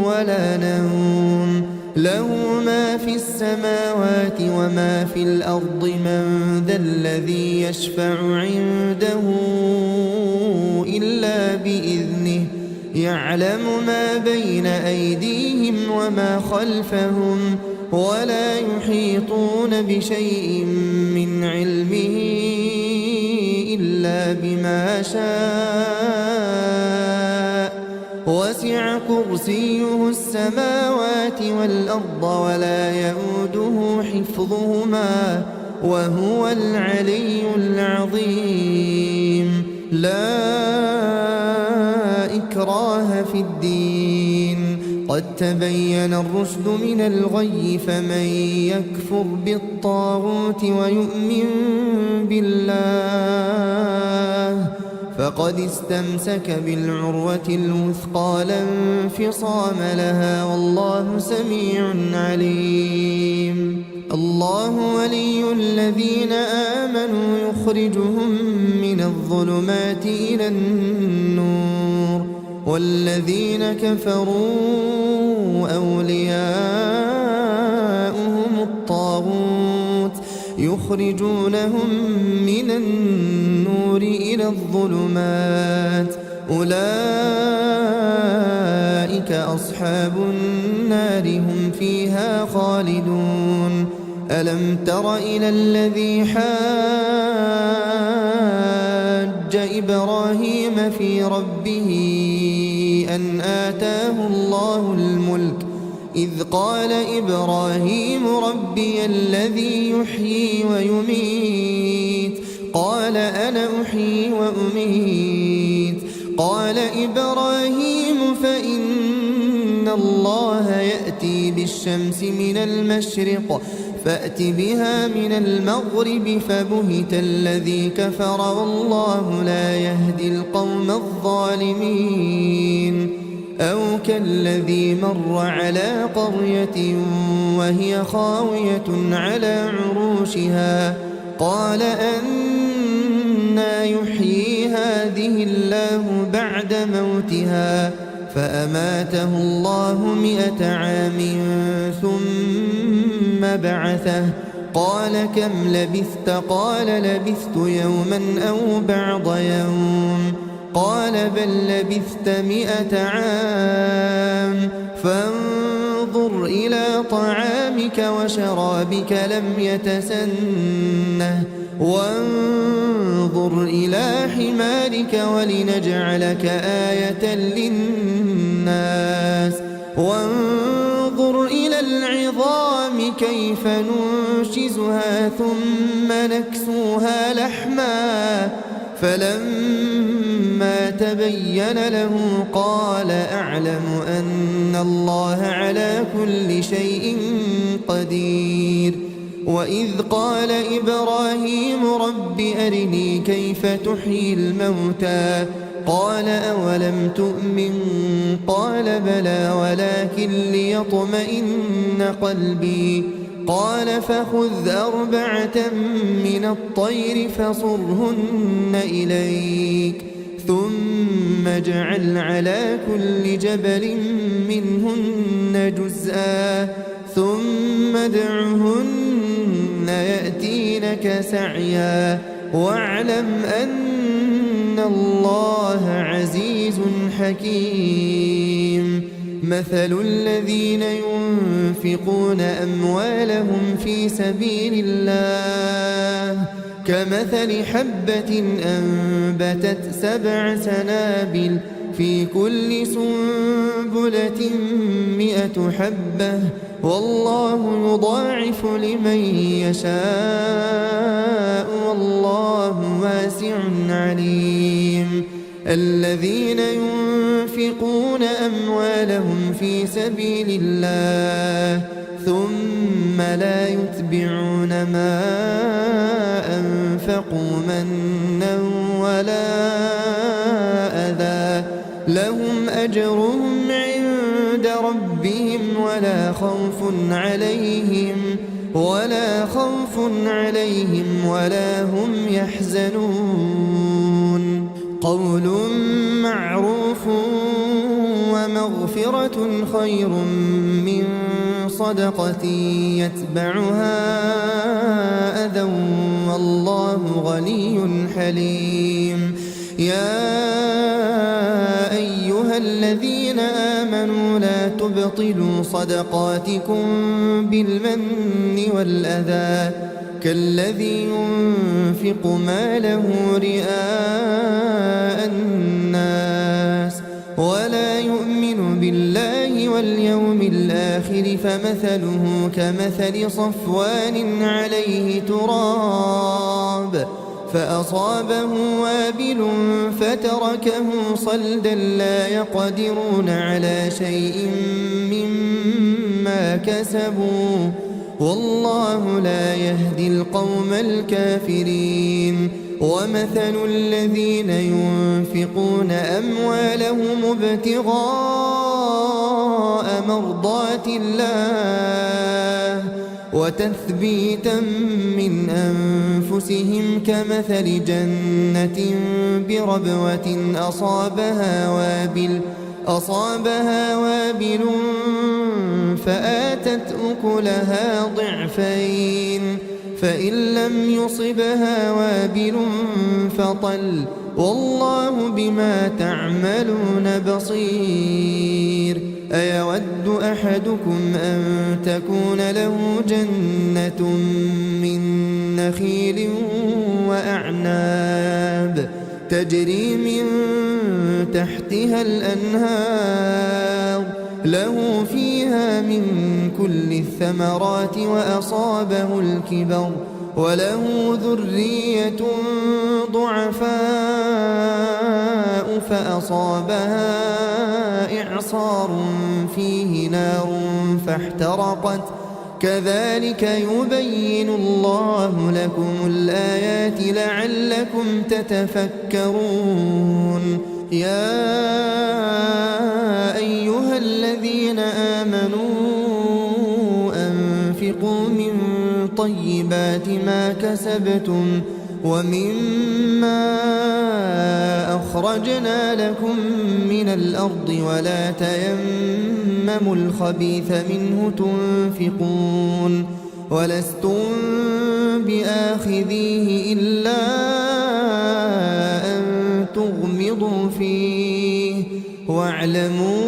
ولا نوم له ما في السماوات وما في الأرض من ذا الذي يشفع عنده إلا بإذنه يعلم ما بين أيديهم وما خلفهم ولا يحيطون بشيء من علمه إلا بما شاء وسع كرسيه السماوات والأرض ولا يؤوده حفظهما وهو العلي العظيم. لا إكراه في الدين قد تبين الرشد من الغي فمن يكفر بالطاغوت ويؤمن بالله فقد استمسك بالعروة الوثقى لا انفصام لها والله سميع عليم. الله ولي الذين آمنوا يخرجهم من الظلمات إلى النور والذين كفروا أولياؤهم الطاغوت يخرجونهم من النور إلى الظلمات أولئك أولئك أصحاب النار هم فيها خالدون ألم تر إلى الذي حاج إبراهيم في ربه أن آتاه الله الملك إذ قال إبراهيم ربي الذي يحيي ويميت قال أنا أحيي وأميت قال إبراهيم فإن الله يأتي بالشمس من المشرق فأت بها من المغرب فبهت الذي كفر والله لا يهدي القوم الظالمين أو كالذي مر على قرية وهي خاوية على عروشها قال أنى يحيي هذه الله بعد موتها فأماته الله 100 عام ثم بعثه قال كم لبثت قال لبثت يوما أو بعض يوم قال بل لبثت 100 عام فانظر إلى طعامك وشرابك لم يتسنه وانظر إلى حمارك ولنجعلك آية للناس وانظر إلى العظام كيف ننشزها ثم نكسوها لحما فلما تبين له قال أعلم أن الله على كل شيء قدير وإذ قال إبراهيم رب أرني كيف تحيي الموتى قال أولم تؤمن قال بلى ولكن ليطمئن قلبي قال فخذ 4 من الطير فصرهن إليك ثم اجعل على كل جبل منهن جزءا ثم ادعهن يأتينك سعيا واعلم أن الله عزيز حكيم مثل الذين ينفقون أموالهم في سبيل الله كمثل حبة أنبتت 7 سنابل في كل سنبلة 100 حبة والله يضاعف لمن يشاء والله واسع عليم الذين ينفقون أموالهم في سبيل الله ثم لا يتبعون ما أنفقوا منا ولا أذى لهم أجرهم عند ربهم ولا خوف عليهم ولا هم يحزنون قول معروف ومغفرة خير من صدقة يتبعها أذى والله غني حليم يا أيها الذين آمنوا لا تبطلوا صدقاتكم بالمن والأذى كالذي ينفق ماله رئاء الناس ولا يؤمن بالله واليوم الآخر فمثله كمثل صفوان عليه تراب فأصابه وابل فتركه صلدا لا يقدرون على شيء مما كسبوا والله لا يهدي القوم الكافرين ومثل الذين ينفقون أموالهم ابتغاء مرضات الله وتثبيتا من أنفسهم كمثل جنة بربوة أصابها وابل فآتت أكلها ضعفين فإن لم يصبها وابل فطل والله بما تعملون بصير أيود أحدكم أن تكون له جنة من نخيل وأعناب تجري من تحتها الأنهار له فيها من كل الثمرات وأصابه الكبر وله ذرية ضعفاء فأصابها إعصار فيه نار فاحترقت كذلك يبين الله لكم الآيات لعلكم تتفكرون يا أيها الذين آمنوا أنفقوا من طيبات ما كسبتم ومما أخرجنا لكم من الأرض ولا تيمموا الخبيث منه تنفقون ولستم بآخذيه إلا أن تغمضوا فيه واعلموا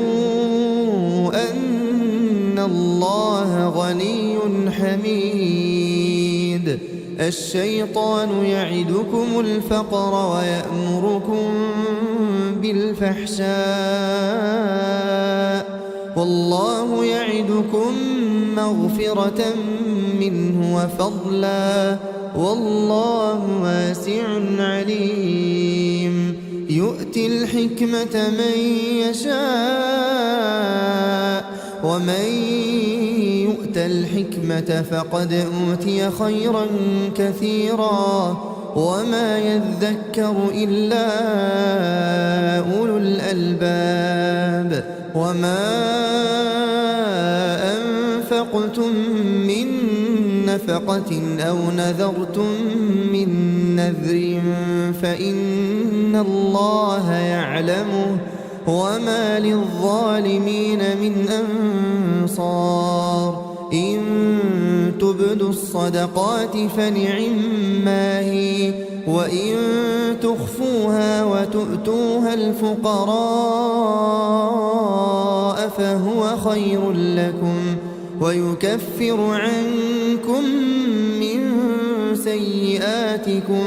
أن الله غني حميد الشيطان يعدكم الفقر ويأمركم بالفحشاء والله يعدكم مغفرة منه وفضلا والله واسع عليم يؤتي الحكمة من يشاء ومن يؤت الحكمة فقد أوتي خيرا كثيرا وما يذكر إلا أولو الألباب وما أنفقتم من نفقة أو نذرتم من نذر فإن الله يعلمه وما للظالمين من أنصار إن تبدوا الصدقات فنعما هي وإن تخفوها وتؤتوها الفقراء فهو خير لكم ويكفر عنكم من سيئاتكم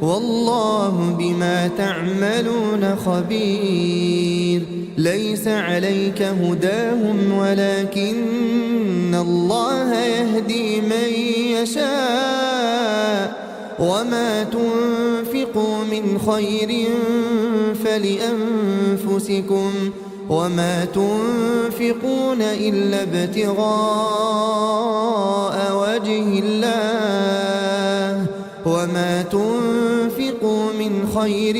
والله بما تعملون خبير ليس عليك هداهم ولكن الله يهدي من يشاء وما تنفقوا من خير فلأنفسكم وما تنفقون إلا ابتغاء وجه الله وما تنفقوا من خير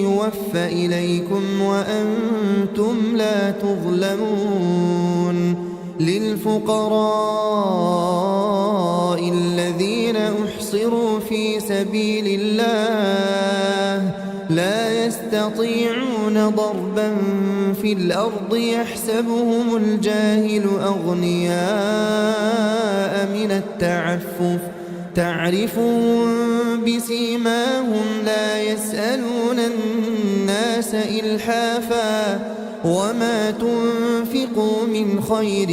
يوفى إليكم وأنتم لا تظلمون للفقراء الذين أحصروا في سبيل الله لا يستطيعون ضربا في الأرض يحسبهم الجاهل أغنياء من التعفف تعرفهم بسيماهم لا يسألون الناس إلحافا وما تنفقوا من خير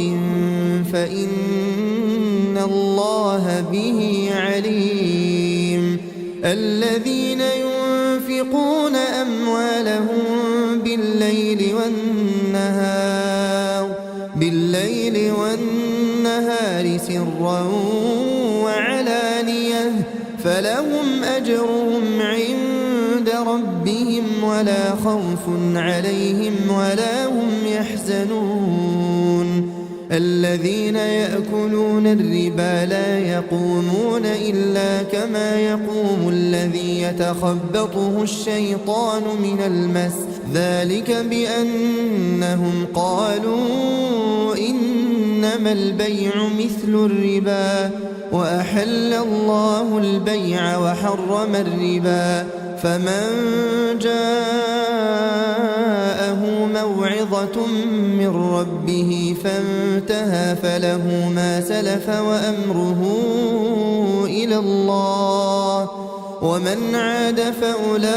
فإن الله به عليم الذين ينفقون أموالهم بالليل والنهار سرا وعلانية فلهم أجرهم عند ربهم ولا خوف عليهم ولا هم يحزنون الذين يأكلون الربا لا يقومون إلا كما يقوم الذي يتخبطه الشيطان من المس ذلك بأنهم قالوا إنما البيع مثل الربا وأحل الله البيع وحرم الربا فمن جاءه موعظة من ربه فانتهى فله ما سلف وأمره إلى الله ومن عاد فأولئك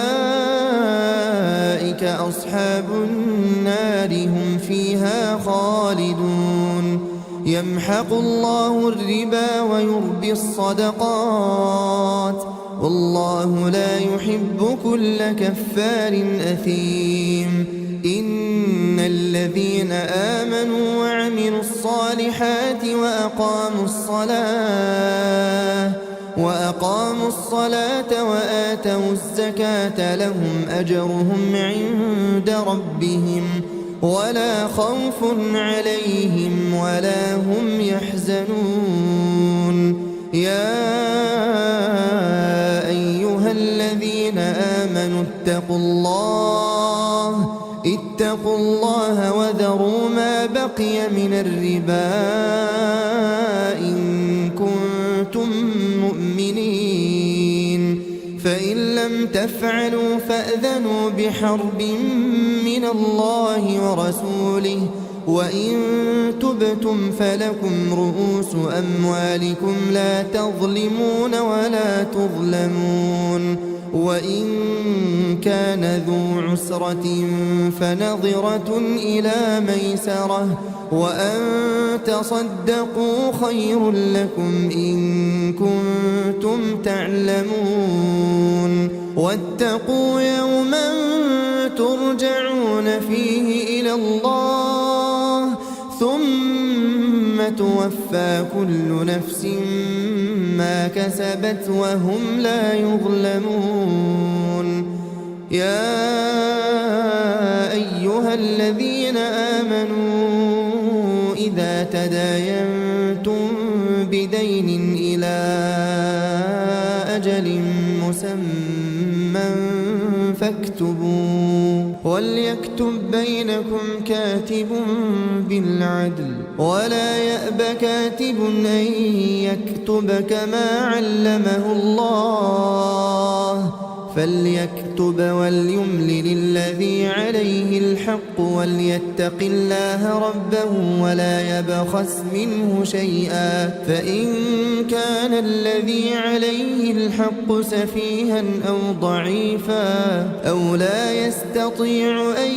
أصحاب النار هم فيها خالدون يمحق الله الربا ويربي الصدقات والله لا يحب كل كفار أثيم إن الذين آمنوا وعملوا الصالحات وأقاموا الصلاة وآتوا الزكاة لهم أجرهم عند ربهم ولا خوف عليهم ولا هم يحزنون يا أيها الذين آمنوا اتقوا الله وذروا ما بقي من الربا إن كنتم مؤمنين فإن لم تفعلوا فأذنوا بحرب من الله ورسوله وإن تبتم فلكم رؤوس أموالكم لا تظلمون ولا تظلمون وإن كان ذو عسرة فنظرة إلى ميسرة وأن تصدقوا خير لكم إن كنتم تعلمون واتقوا يوما ترجعون فيه إلى الله ثم توفى كل نفس ما كسبت وهم لا يظلمون يا أيها الذين آمنوا إذا تداينتم بدين إلى أجل مسمى فاكتبوه وليكتب بينكم كاتب بالعدل ولا يأب كاتب أن يكتب كما علمه الله فليكتب وليملل الذي عليه الحق وليتق الله ربه ولا يبخس منه شيئا فإن كان الذي عليه الحق سفيها أو ضعيفا أو لا يستطيع أن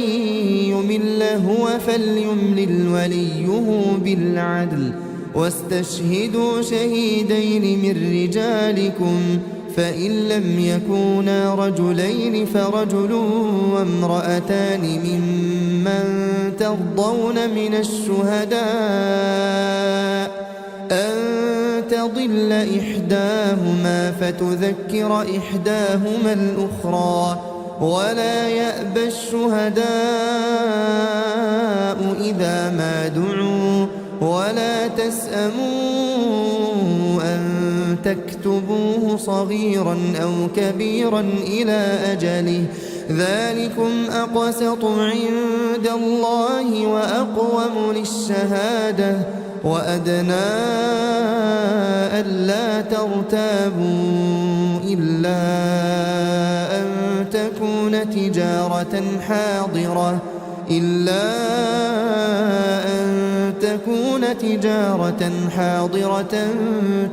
يمل هو فليملل وليه بالعدل واستشهدوا شهيدين من رجالكم فإن لم يكونا رجلين فرجل وامرأتان ممن ترضون من الشهداء أن تضل إحداهما فتذكر إحداهما الأخرى ولا يأبى الشهداء إذا ما دعوا ولا تسأموا أن تكتبوه صغيرا أو كبيرا إلى أجله ذلكم أقسط عند الله وأقوم للشهادة وأدنى ألا ترتابوا إلا أن تكون تجارة حاضرة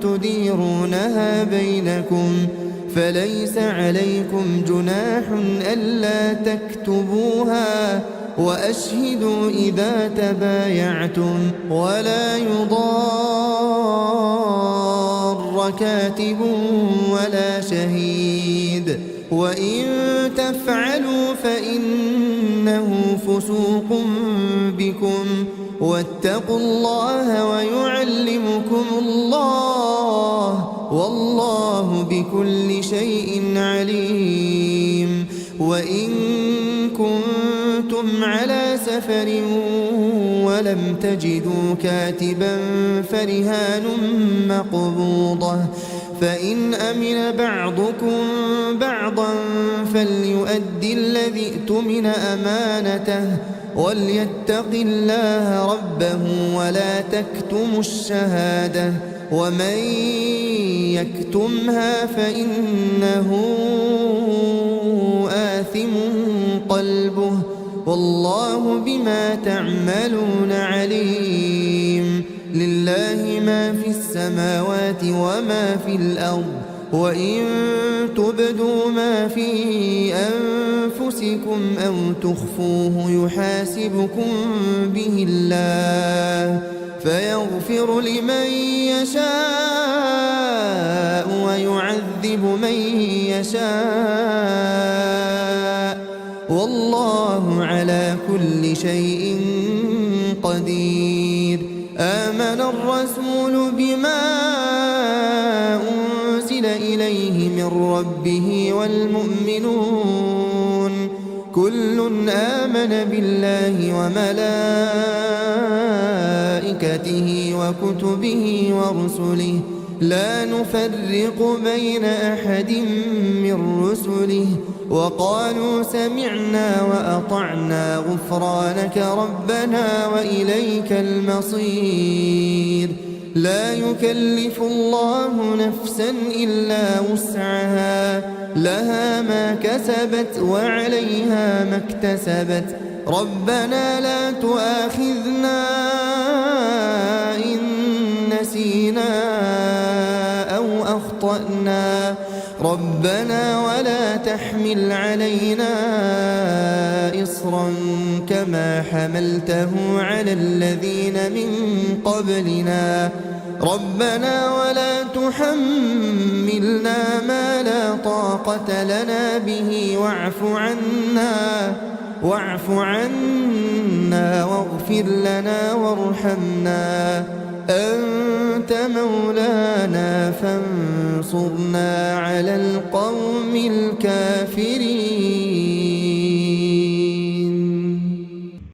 تديرونها بينكم فليس عليكم جناح ألا تكتبوها وأشهدوا إذا تبايعتم ولا يضار كاتب ولا شهيد وإن تفعلوا فإنه فسوق بكم واتقوا الله ويعلمكم الله والله بكل شيء عليم وإن كنتم على سفر ولم تجدوا كاتبا فرهان مقبوضة فإن أمن بعضكم بعضا فليؤدي الذي اؤتمن أمانته وليتق الله ربه ولا تكتموا الشهادة ومن يكتمها فإنه آثم قلبه والله بما تعملون عليم لله ما في السماوات وما في الأرض وإن تبدوا ما في أنفسكم أو تخفوه يحاسبكم به الله فيغفر لمن يشاء ويعذب من يشاء والله على كل شيء قدير. آمن الرسول بما أنزل إليه من ربه والمؤمنون كل آمن بالله وملائكته وكتبه ورسله لا نفرق بين أحد من رسله وقالوا سمعنا وأطعنا غفرانك ربنا وإليك المصير. لا يكلف الله نفسا إلا وسعها لها ما كسبت وعليها ما اكتسبت ربنا لا تؤاخذنا إن نسينا أو أخطأنا ربنا ولا تحمل علينا إصرا كما حملته على الذين من قبلنا ربنا ولا تحملنا ما لا طاقة لنا به واعف عنا واغفر لنا وارحمنا أنت مولانا فانصرنا على القوم الكافرين.